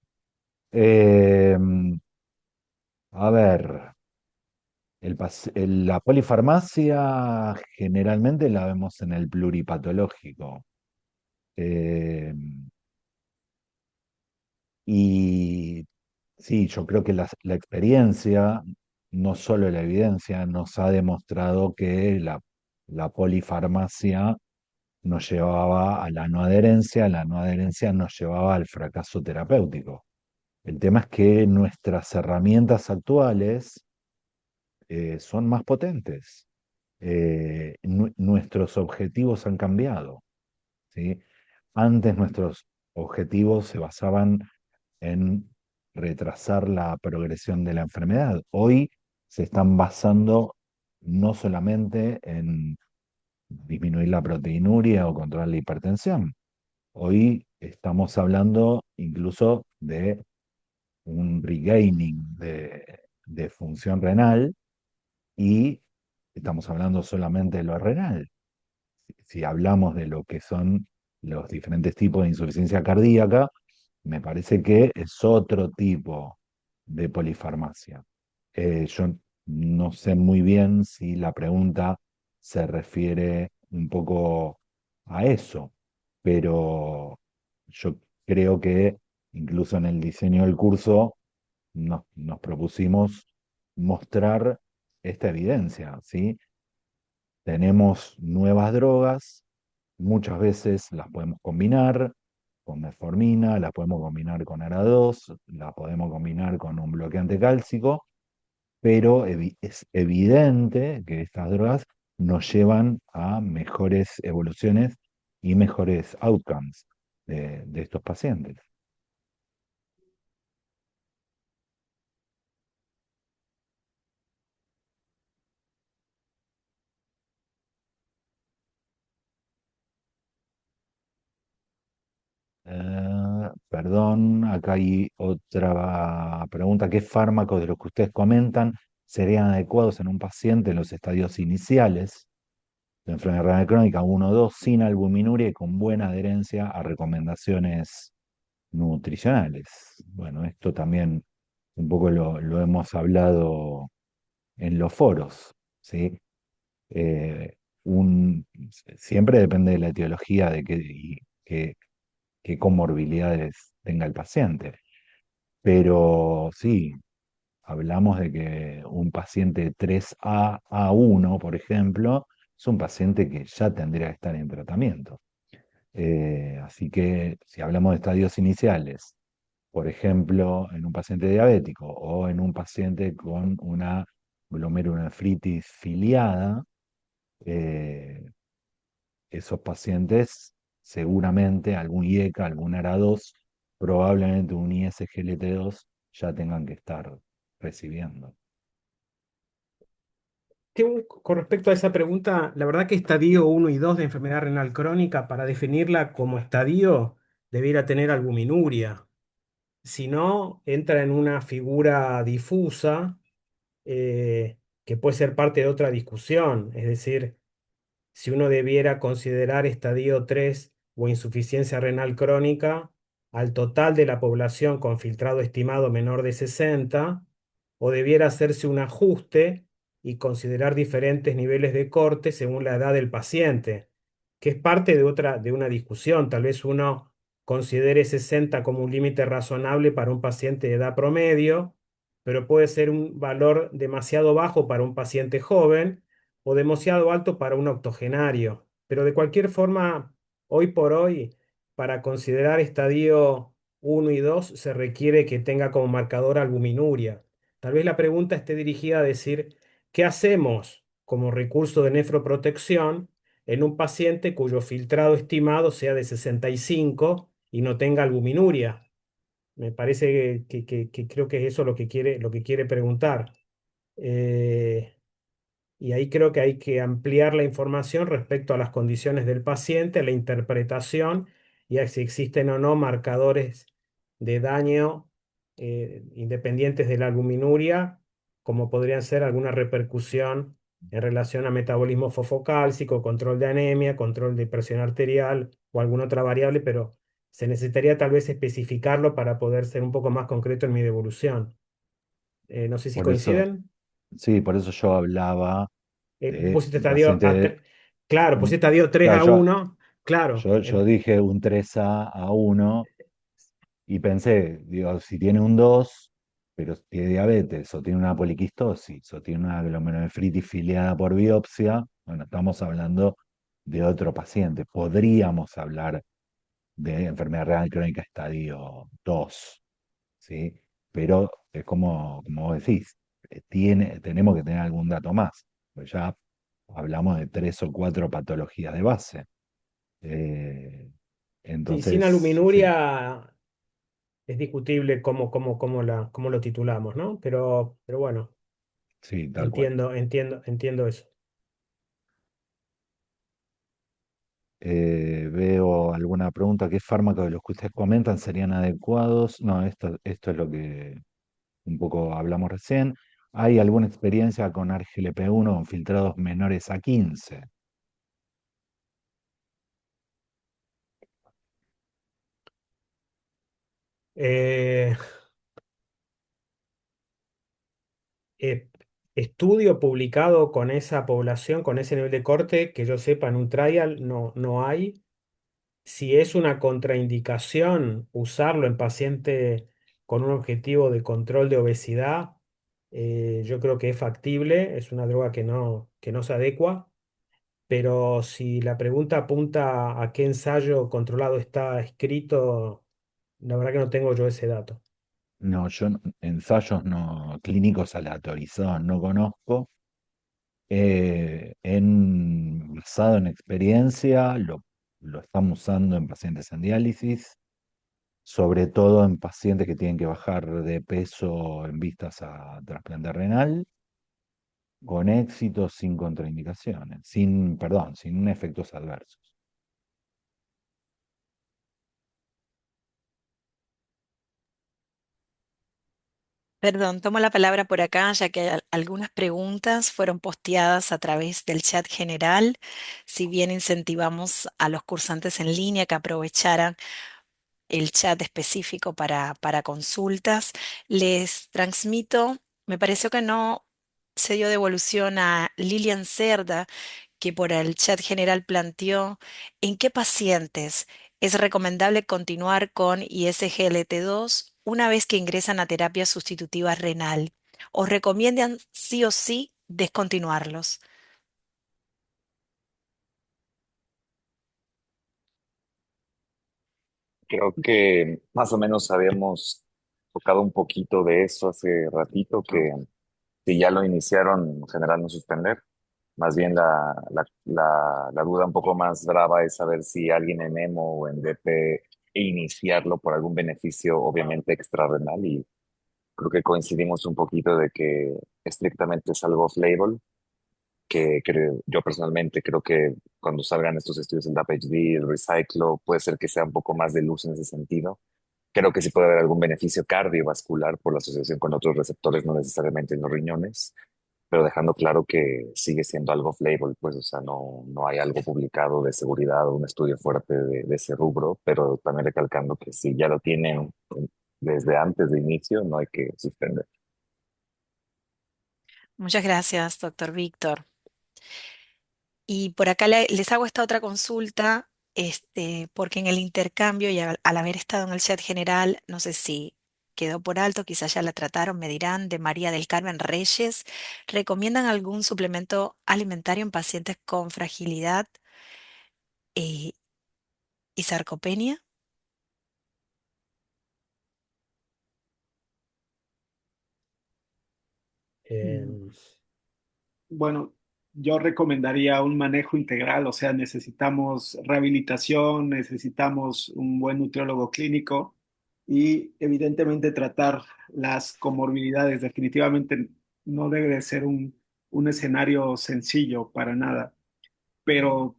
Eh, a ver, la polifarmacia generalmente la vemos en el pluripatológico. Eh, y sí, yo creo que la experiencia, no solo la evidencia, nos ha demostrado que la polifarmacia nos llevaba a la no adherencia nos llevaba al fracaso terapéutico. El tema es que nuestras herramientas actuales son más potentes. Nuestros objetivos han cambiado, ¿sí? Antes nuestros objetivos se basaban en retrasar la progresión de la enfermedad. Hoy se están basando no solamente en disminuir la proteinuria o controlar la hipertensión. Hoy estamos hablando incluso de un regaining de función renal y estamos hablando solamente de lo renal. Si hablamos de lo que son los diferentes tipos de insuficiencia cardíaca, me parece que es otro tipo de polifarmacia. Yo no sé muy bien si la pregunta se refiere un poco a eso, pero yo creo que incluso en el diseño del curso nos propusimos mostrar esta evidencia, ¿sí? Tenemos nuevas drogas, muchas veces las podemos combinar con metformina, las podemos combinar con ARA2, las podemos combinar con un bloqueante cálcico, pero es evidente que estas drogas nos llevan a mejores evoluciones y mejores outcomes de estos pacientes. Perdón, acá hay otra pregunta. ¿Qué fármacos de los que ustedes comentan serían adecuados en un paciente en los estadios iniciales de enfermedad renal crónica 1 o 2 sin albuminuria y con buena adherencia a recomendaciones nutricionales? Bueno, esto también un poco lo hemos hablado en los foros, ¿sí? Eh, un- Siempre depende de la etiología de qué comorbilidades tenga el paciente. Pero sí, hablamos de que un paciente 3A1, por ejemplo, es un paciente que ya tendría que estar en tratamiento. Así que si hablamos de estadios iniciales, por ejemplo, en un paciente diabético o en un paciente con una glomerulonefritis filiada, eh, esos pacientes seguramente algún IECA, algún ARA2, probablemente un ISGLT2 ya tengan que estar recibiendo.
Con respecto a esa pregunta, la verdad que estadio uno y 2 de enfermedad renal crónica, para definirla como estadio, debiera tener albuminuria. Si no, entra en una figura difusa que puede ser parte de otra discusión. Es decir, si uno debiera considerar estadio 3 o insuficiencia renal crónica al total de la población con filtrado estimado menor de 60, o debiera hacerse un ajuste y considerar diferentes niveles de corte según la edad del paciente, que es parte de de una discusión. Tal vez uno considere 60 como un límite razonable para un paciente de edad promedio, pero puede ser un valor demasiado bajo para un paciente joven o demasiado alto para un octogenario. Pero de cualquier forma, hoy por hoy, para considerar estadio uno y 2 se requiere que tenga como marcador albuminuria. Tal vez la pregunta esté dirigida a decir, ¿qué hacemos como recurso de nefroprotección en un paciente cuyo filtrado estimado sea de 65 y no tenga albuminuria? Me parece que creo que es eso lo que quiere preguntar. Eh, y ahí creo que hay que ampliar la información respecto a las condiciones del paciente, la interpretación y a si existen o no marcadores de daño independientes de la albuminuria, como podrían ser alguna repercusión en relación a metabolismo fosfocálcico, control de anemia, control de presión arterial o alguna otra variable, pero se necesitaría tal vez especificarlo para poder ser un poco más concreto en mi devolución. No sé si
Por eso,
coinciden.
sí, por eso yo hablaba de
Pusiste
un
estadio
paciente,
claro, pusiste
un,
estadio 3
claro,
a uno claro.
yo dije un 3A1 y pensé, digo, si tiene un 2 pero tiene diabetes, o tiene una poliquistosis, o tiene una glomerulonefritis filiada por biopsia, bueno, estamos hablando de otro paciente. Podríamos hablar de enfermedad renal crónica estadio 2, ¿sí? Pero es como vos decís, tenemos que tener algún dato más, pues ya hablamos de 3 o 4 patologías de base. Eh,
Sí, sin
Entonces, sí,
aluminuria es discutible cómo lo titulamos, ¿no? Pero bueno,
sí, tal cual.
entiendo eso.
Veo alguna pregunta. ¿Qué fármacos de los que ustedes comentan serían adecuados? No, esto es lo que un poco hablamos recién. ¿Hay alguna experiencia con arglp 1 con filtrados menores a 15?
Eh, eh, Estudio publicado con esa población, con ese nivel de corte, que yo sepa, en un trial no hay. Si es una contraindicación usarlo en paciente con un objetivo de control de obesidad, yo creo que es factible, es una droga que no se adecua, pero si la pregunta apunta a qué ensayo controlado está escrito, la verdad que no tengo yo ese dato.
No, ensayos no clínicos aleatorizados no conozco. Basado en experiencia, lo estamos usando en pacientes en diálisis, sobre todo en pacientes que tienen que bajar de peso en vistas a trasplante renal, con éxito, sin contraindicaciones, perdón, sin efectos adversos.
Perdón, tomo la palabra por acá, ya que algunas preguntas fueron posteadas a través del chat general. Si bien incentivamos a los cursantes en línea que aprovecharan el chat específico para consultas, les transmito, me pareció que no se dio devolución a Lilian Cerda, que por el chat general planteó en qué pacientes es recomendable continuar con ISGLT2 una vez que ingresan a terapia sustitutiva renal o recomiendan sí o sí descontinuarlos.
Creo que más o menos habíamos tocado un poquito de eso hace ratito, que si ya lo iniciaron, en general no suspender. Más bien la duda un poco más brava es saber si alguien en EMO o en DP iniciarlo por algún beneficio, obviamente extrarrenal, y creo que coincidimos un poquito de que estrictamente es algo off-label, que yo personalmente creo que cuando salgan estos estudios del DAPHD, el Recyclo, puede ser que sea un poco más de luz en ese sentido. Creo que sí puede haber algún beneficio cardiovascular por la asociación con otros receptores, no necesariamente en los riñones, pero dejando claro que sigue siendo algo off-label, pues, o sea, no hay algo publicado de seguridad o un estudio fuerte de ese rubro, pero también recalcando que si ya lo tienen desde antes de inicio, no hay que suspender.
Muchas gracias, doctor Víctor. Y por acá les hago esta otra consulta, porque en el intercambio y al haber estado en el chat general, no sé si quedó por alto, quizás ya la trataron, me dirán, de María del Carmen Reyes, ¿recomiendan algún suplemento alimentario en pacientes con fragilidad eh, y sarcopenia?
Mm,
Em,
Bueno, yo recomendaría un manejo integral, o sea, necesitamos rehabilitación, necesitamos un buen nutriólogo clínico y evidentemente tratar las comorbilidades. Definitivamente no debe de ser un escenario sencillo para nada, pero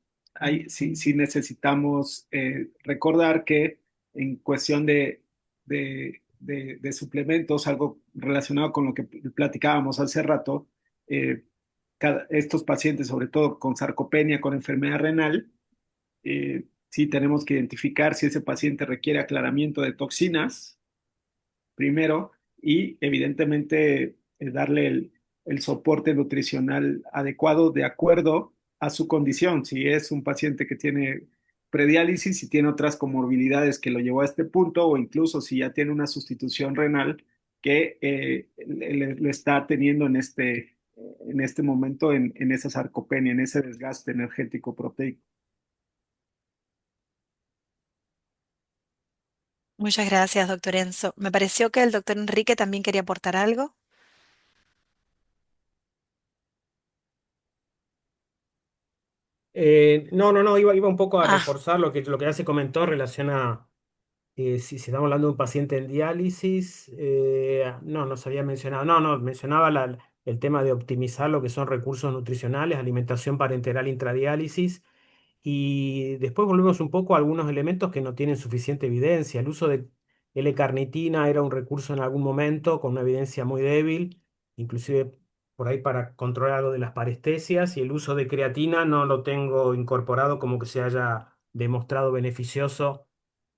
sí necesitamos recordar que en cuestión de suplementos, algo relacionado con lo que platicábamos hace rato, eh, estos pacientes, sobre todo con sarcopenia, con enfermedad renal, sí tenemos que identificar si ese paciente requiere aclaramiento de toxinas primero y evidentemente darle el soporte nutricional adecuado de acuerdo a su condición. Si es un paciente que tiene prediálisis, si tiene otras comorbilidades que lo llevó a este punto o incluso si ya tiene una sustitución renal que le está teniendo en este momento en esa sarcopenia, en ese desgaste energético proteico.
Muchas gracias, doctor Enzo. Me pareció que el doctor Enrique también quería aportar algo.
No, iba un poco a
Ah,
reforzar lo que ya se comentó en relación a si estamos hablando de un paciente en diálisis. No se había mencionado, no, mencionaba el tema de optimizar lo que son recursos nutricionales, alimentación parenteral intradiálisis. Y después volvemos un poco a algunos elementos que no tienen suficiente evidencia. El uso de L-carnitina era un recurso en algún momento con una evidencia muy débil, inclusive por ahí para controlar algo de las parestesias, y el uso de creatina no lo tengo incorporado como que se haya demostrado beneficioso,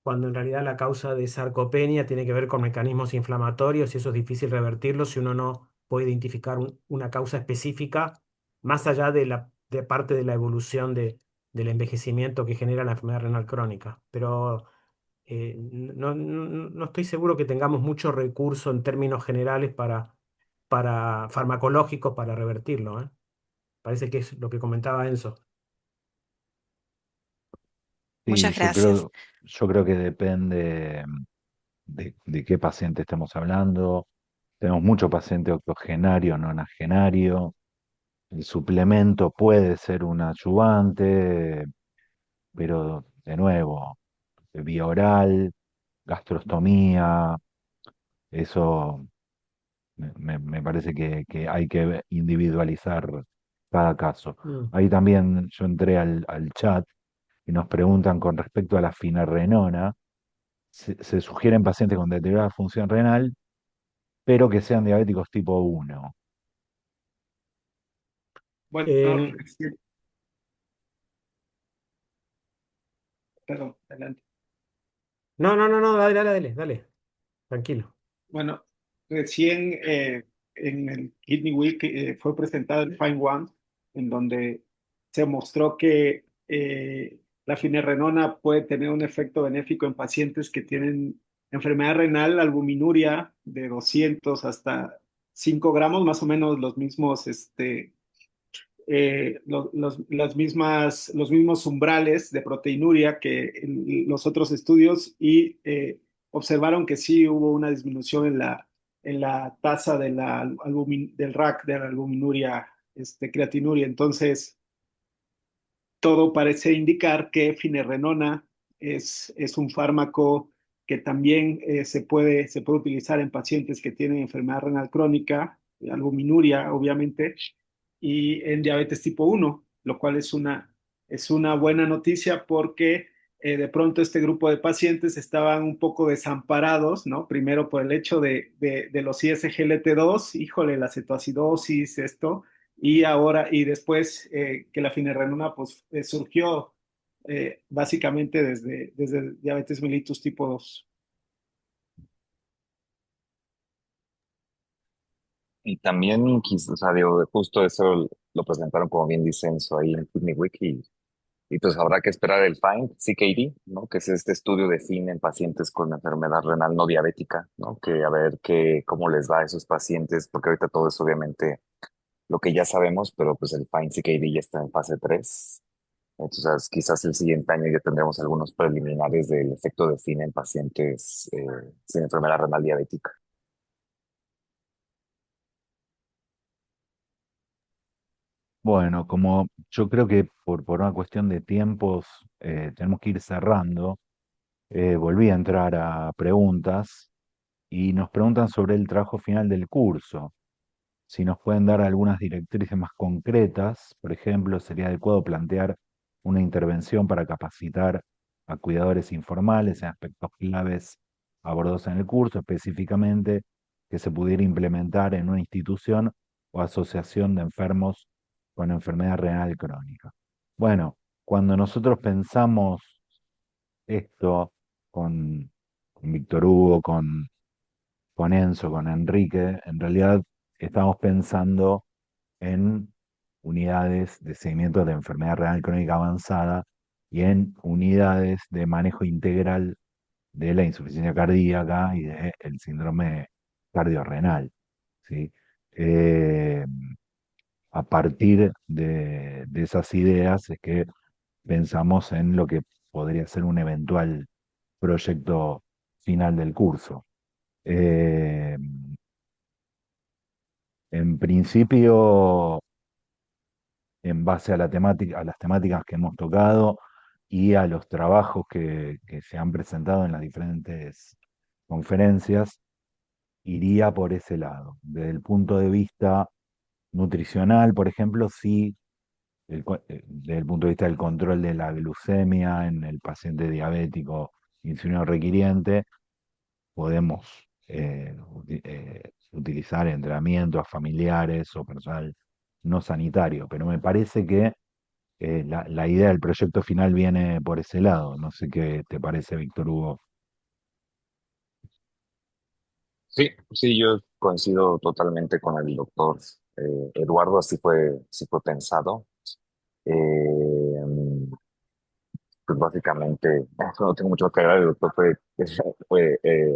cuando en realidad la causa de sarcopenia tiene que ver con mecanismos inflamatorios y eso es difícil revertirlo si uno no puede identificar una causa específica, más allá de parte de la evolución del envejecimiento que genera la enfermedad renal crónica. Pero no estoy seguro que tengamos mucho recurso en términos generales para farmacológicos para revertirlo, ¿eh? Parece que es lo que comentaba Enzo.
Sí,
muchas gracias.
yo creo que depende de qué paciente estemos hablando. Tenemos mucho paciente octogenario, nonagenario. El suplemento puede ser un ayudante, pero de nuevo, vía oral, gastrostomía, eso me parece que hay que individualizar cada caso.
Mm.
Ahí también yo entré al chat y nos preguntan con respecto a la finerrenona, se sugieren pacientes con deteriorada función renal, pero que sean diabéticos tipo 1.
Bueno,
Eh,
sí, perdón, adelante.
no, dale, tranquilo.
Bueno, recién en el Kidney Week fue presentado el Find One, en donde se mostró que la finerenona puede tener un efecto benéfico en pacientes que tienen enfermedad renal, albuminuria de 200 hasta 5 gramos, más o menos los mismos los mismos umbrales de proteinuria que en los otros estudios y observaron que sí hubo una disminución en la tasa de del RAC, de la albuminuria, creatinuria. Entonces, todo parece indicar que finerenona es un fármaco que también se puede utilizar en pacientes que tienen enfermedad renal crónica, albuminuria, obviamente, y en diabetes tipo 1, lo cual es una buena noticia porque de pronto este grupo de pacientes estaban un poco desamparados, ¿no? Primero por el hecho de los ISGLT2, híjole, la cetoacidosis, esto, y ahora, y después que la finerenona pues surgió básicamente desde diabetes mellitus tipo 2.
Y también, o sea, digo, justo eso lo presentaron como bien disenso ahí en Kidney Week y pues habrá que esperar el FIND, CKD, ¿no? Que es este estudio de FIN en pacientes con enfermedad renal no diabética, ¿no? Que a ver cómo les va a esos pacientes, porque ahorita todo es obviamente lo que ya sabemos, pero pues el FIND CKD ya está en fase 3. Entonces quizás el siguiente año ya tendremos algunos preliminares del efecto de FIN en pacientes sin enfermedad renal diabética.
Bueno, como yo creo que por una cuestión de tiempos tenemos que ir cerrando, volví a entrar a preguntas y nos preguntan sobre el trabajo final del curso. Si nos pueden dar algunas directrices más concretas, por ejemplo, sería adecuado plantear una intervención para capacitar a cuidadores informales en aspectos claves abordados en el curso, específicamente que se pudiera implementar en una institución o asociación de enfermos con enfermedad renal crónica. Bueno, cuando nosotros pensamos esto con, con Víctor Hugo, con Enzo, con Enrique, en realidad estamos pensando en unidades de seguimiento de enfermedad renal crónica avanzada y en unidades de manejo integral de la insuficiencia cardíaca y del síndrome cardiorrenal, ¿sí? Eh, a partir de esas ideas es que pensamos en lo que podría ser un eventual proyecto final del curso. Eh, en principio, en base a la temática, a las temáticas que hemos tocado y a los trabajos que se han presentado en las diferentes conferencias, iría por ese lado. Desde el punto de vista nutricional, por ejemplo, sí, desde el punto de vista del control de la glucemia en el paciente diabético insulino requiriente, podemos utilizar entrenamientos familiares o personal no sanitario, pero me parece que la idea del proyecto final viene por ese lado. No sé qué te parece, Víctor Hugo.
Sí, sí, yo coincido totalmente con el doctor Eduardo, así fue pensado. Eh, pues básicamente, no tengo mucho que agregar, el doctor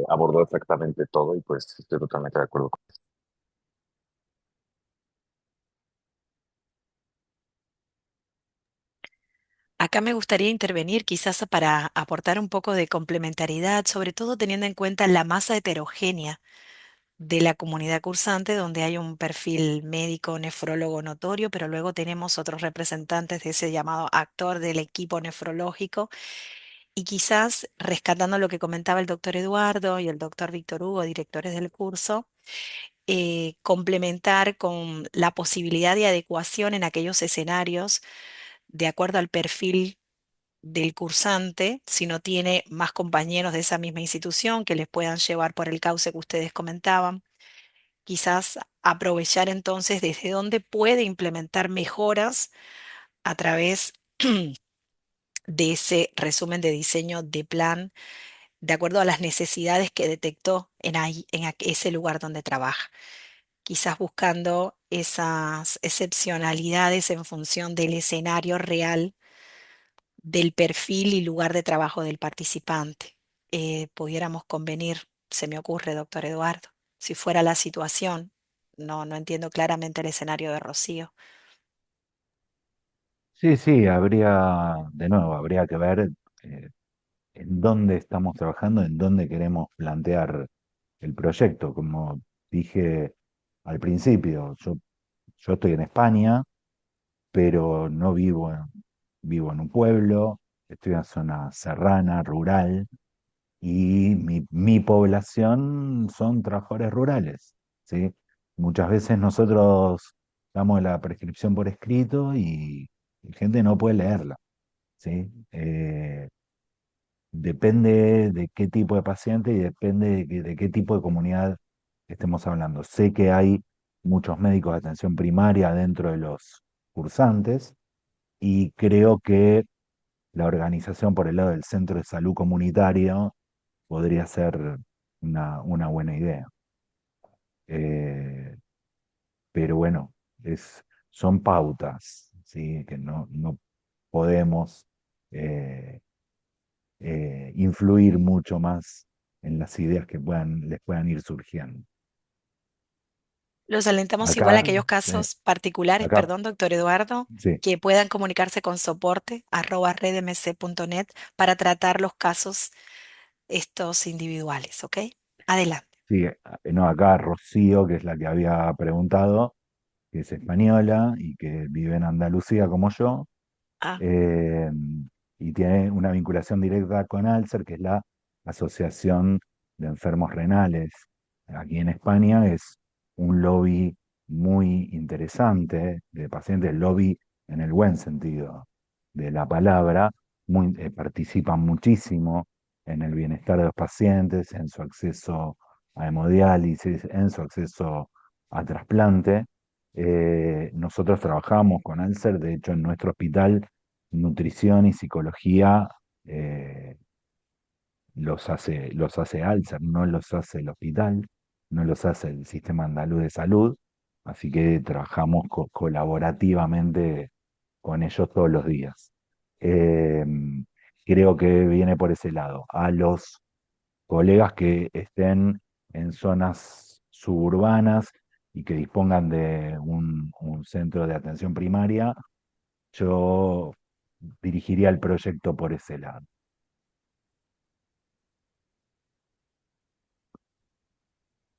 abordó exactamente todo y pues estoy totalmente de acuerdo.
Acá me gustaría intervenir quizás para aportar un poco de complementariedad, sobre todo teniendo en cuenta la masa heterogénea de la comunidad cursante, donde hay un perfil médico nefrólogo notorio, pero luego tenemos otros representantes de ese llamado actor del equipo nefrológico. Y quizás rescatando lo que comentaba el doctor Eduardo y el doctor Víctor Hugo, directores del curso, complementar con la posibilidad de adecuación en aquellos escenarios de acuerdo al perfil del cursante, si no tiene más compañeros de esa misma institución que les puedan llevar por el cauce que ustedes comentaban. Quizás aprovechar entonces desde dónde puede implementar mejoras a través de ese resumen de diseño de plan, de acuerdo a las necesidades que detectó ese lugar donde trabaja. Quizás buscando esas excepcionalidades en función del escenario real del perfil y lugar de trabajo del participante. Pudiéramos convenir, se me ocurre, doctor Eduardo, si fuera la situación. No entiendo claramente el escenario de Rocío.
Sí, sí, habría, de nuevo, habría que ver eh, en dónde estamos trabajando, en dónde queremos plantear el proyecto. Como dije al principio, yo estoy en España, pero no vivo en un pueblo, estoy en una zona serrana, rural, y mi población son trabajadores rurales, ¿sí? Muchas veces nosotros damos la prescripción por escrito y la gente no puede leerla, ¿sí? Depende de qué tipo de paciente y depende de qué tipo de comunidad estemos hablando. Sé que hay muchos médicos de atención primaria dentro de los cursantes y creo que la organización por el lado del centro de salud comunitario podría ser una buena idea. Eh, pero bueno, son pautas, ¿sí? Que no podemos eh, influir mucho más en las ideas que les puedan ir surgiendo.
Los alentamos igual a
Acá,
aquellos casos particulares,
acá,
perdón, doctor Eduardo,
sí,
que puedan comunicarse con soporte @redmc.net para tratar los casos estos individuales, ¿ok? Adelante.
sí, no, acá Rocío, que es la que había preguntado, que es española y que vive en Andalucía como yo,
Ah,
eh, y tiene una vinculación directa con Alcer, que es la Asociación de Enfermos Renales. Aquí en España es un lobby muy interesante de pacientes, lobby en el buen sentido de la palabra, participan muchísimo en el bienestar de los pacientes, en su acceso a hemodiálisis, en su acceso a trasplante. Nosotros trabajamos con Alcer, de hecho en nuestro hospital nutrición y psicología los hace Alcer, no los hace el hospital, no los hace el Sistema Andaluz de Salud, así que trabajamos colaborativamente con ellos todos los días. Eh, Creo que viene por ese lado. A los colegas que estén en zonas suburbanas y que dispongan de un centro de atención primaria, yo dirigiría el proyecto por ese lado.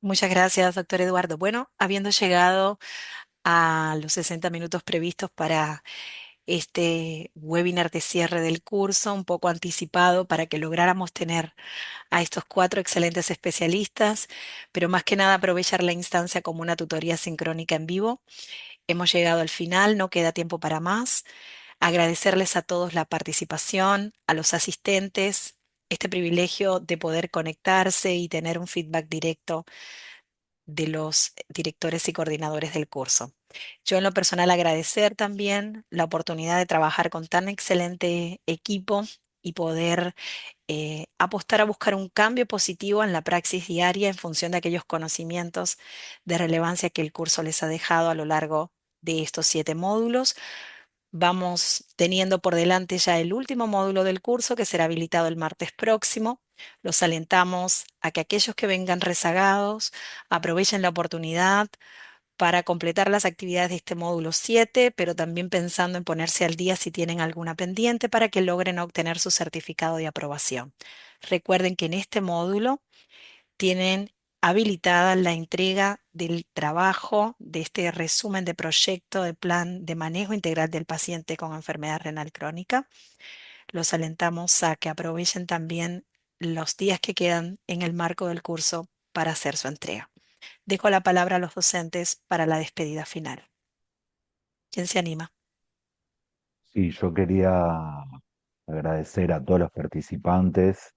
muchas gracias, doctor Eduardo. Bueno, habiendo llegado a los 60 minutos previstos para este webinar de cierre del curso, un poco anticipado para que lográramos tener a estos cuatro excelentes especialistas, pero más que nada aprovechar la instancia como una tutoría sincrónica en vivo. Hemos llegado al final, no queda tiempo para más. Agradecerles a todos la participación, a los asistentes, este privilegio de poder conectarse y tener un feedback directo de los directores y coordinadores del curso. Yo en lo personal agradecer también la oportunidad de trabajar con tan excelente equipo y poder apostar a buscar un cambio positivo en la praxis diaria en función de aquellos conocimientos de relevancia que el curso les ha dejado a lo largo de estos 7 módulos. Vamos teniendo por delante ya el último módulo del curso que será habilitado el martes próximo. Los alentamos a que aquellos que vengan rezagados aprovechen la oportunidad para completar las actividades de este módulo 7, pero también pensando en ponerse al día si tienen alguna pendiente para que logren obtener su certificado de aprobación. Recuerden que en este módulo tienen habilitada la entrega del trabajo de este resumen de proyecto de plan de manejo integral del paciente con enfermedad renal crónica. Los alentamos a que aprovechen también los días que quedan en el marco del curso para hacer su entrega. Dejo la palabra a los docentes para la despedida final. ¿Quién se anima?
Sí, yo quería agradecer a todos los participantes,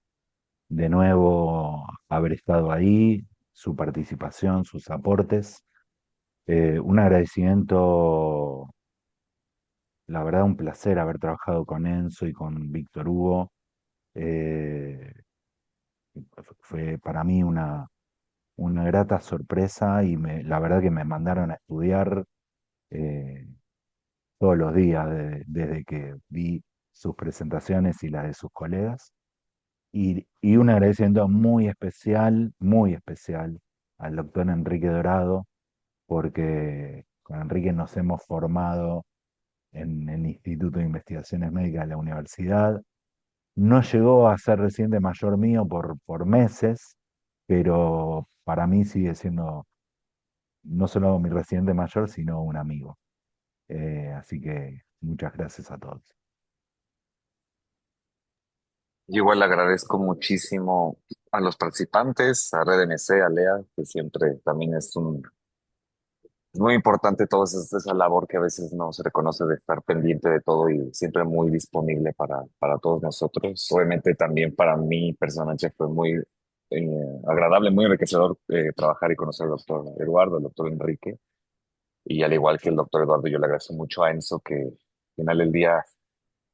de nuevo haber estado ahí, su participación, sus aportes. Un agradecimiento, la verdad, un placer haber trabajado con Enzo y con Víctor Hugo. Eh, Fue para mí una grata sorpresa y la verdad que me mandaron a estudiar eh, todos los días desde que vi sus presentaciones y las de sus colegas. Y un agradecimiento muy especial al doctor Enrique Dorado, porque con Enrique nos hemos formado en el Instituto de Investigaciones Médicas de la universidad. No llegó a ser residente mayor mío por meses, pero para mí sigue siendo no solo mi residente mayor, sino un amigo. Así que muchas gracias a todos.
Yo igual le agradezco muchísimo a los participantes, a Red MC, a Lea, que siempre también es muy importante toda esa labor que a veces no se reconoce de estar pendiente de todo y siempre muy disponible para todos nosotros. Obviamente también para mí personalmente fue muy agradable, muy enriquecedor trabajar y conocer al doctor Eduardo, al doctor Enrique. Y al igual que el doctor Eduardo, yo le agradezco mucho a Enzo que al final del día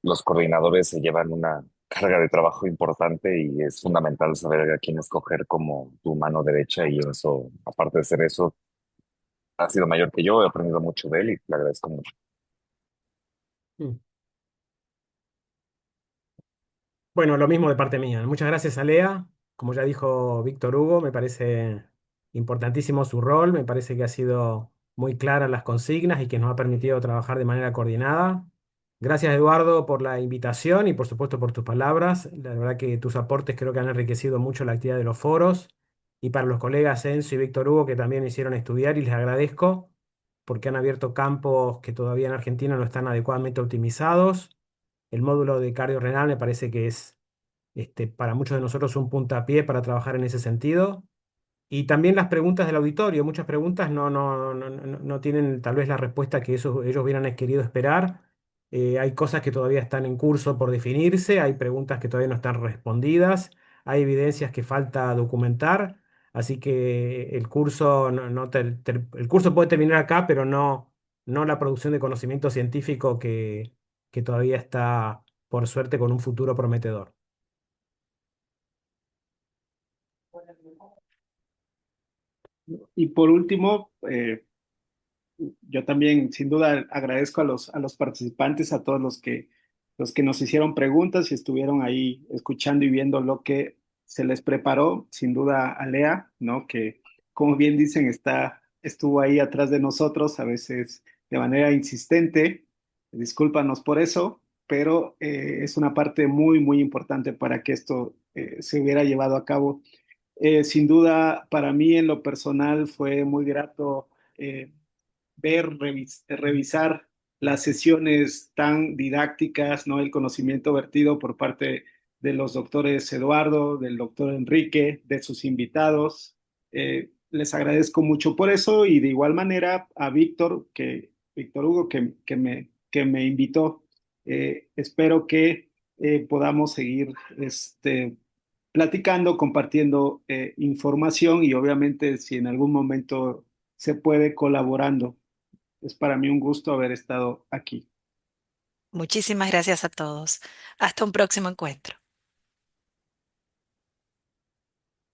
los coordinadores se llevan una carga de trabajo importante y es fundamental saber a quién escoger como tu mano derecha y eso, aparte de ser eso, ha sido mayor que yo, he aprendido mucho de él y le agradezco mucho.
Mm. Bueno, lo mismo de parte mía. Muchas gracias a Lea. Como ya dijo Víctor Hugo, me parece importantísimo su rol, me parece que ha sido muy clara en las consignas y que nos ha permitido trabajar de manera coordinada. Gracias, Eduardo, por la invitación y por supuesto por tus palabras. La verdad que tus aportes creo que han enriquecido mucho la actividad de los foros. Y para los colegas Enzo y Víctor Hugo, que también me hicieron estudiar y les agradezco porque han abierto campos que todavía en Argentina no están adecuadamente optimizados. El módulo de cardio renal me parece que es para muchos de nosotros un puntapié para trabajar en ese sentido. Y también las preguntas del auditorio. Muchas preguntas no tienen tal vez la respuesta que ellos hubieran querido esperar. Hay cosas que todavía están en curso por definirse, hay preguntas que todavía no están respondidas, hay evidencias que falta documentar. Así que el curso, el curso puede terminar acá, pero no la producción de conocimiento científico que todavía está, por suerte, con un futuro prometedor.
Y por último, yo también, sin duda, agradezco a los participantes, a todos los que nos hicieron preguntas y estuvieron ahí escuchando y viendo lo que se les preparó. Sin duda, a Lea, ¿no? Que, como bien dicen, estuvo ahí atrás de nosotros, a veces de manera insistente. Discúlpanos por eso, pero es una parte muy, muy importante para que esto se hubiera llevado a cabo. Sin duda, para mí en lo personal fue muy grato. revisar las sesiones tan didácticas, ¿no? El conocimiento vertido por parte de los doctores Eduardo, del doctor Enrique, de sus invitados. Les agradezco mucho por eso y de igual manera a Víctor Hugo, que me invitó. Espero que podamos seguir platicando, compartiendo información y obviamente si en algún momento se puede colaborando. Es para mí un gusto haber estado aquí.
Muchísimas gracias a todos. Hasta un próximo encuentro.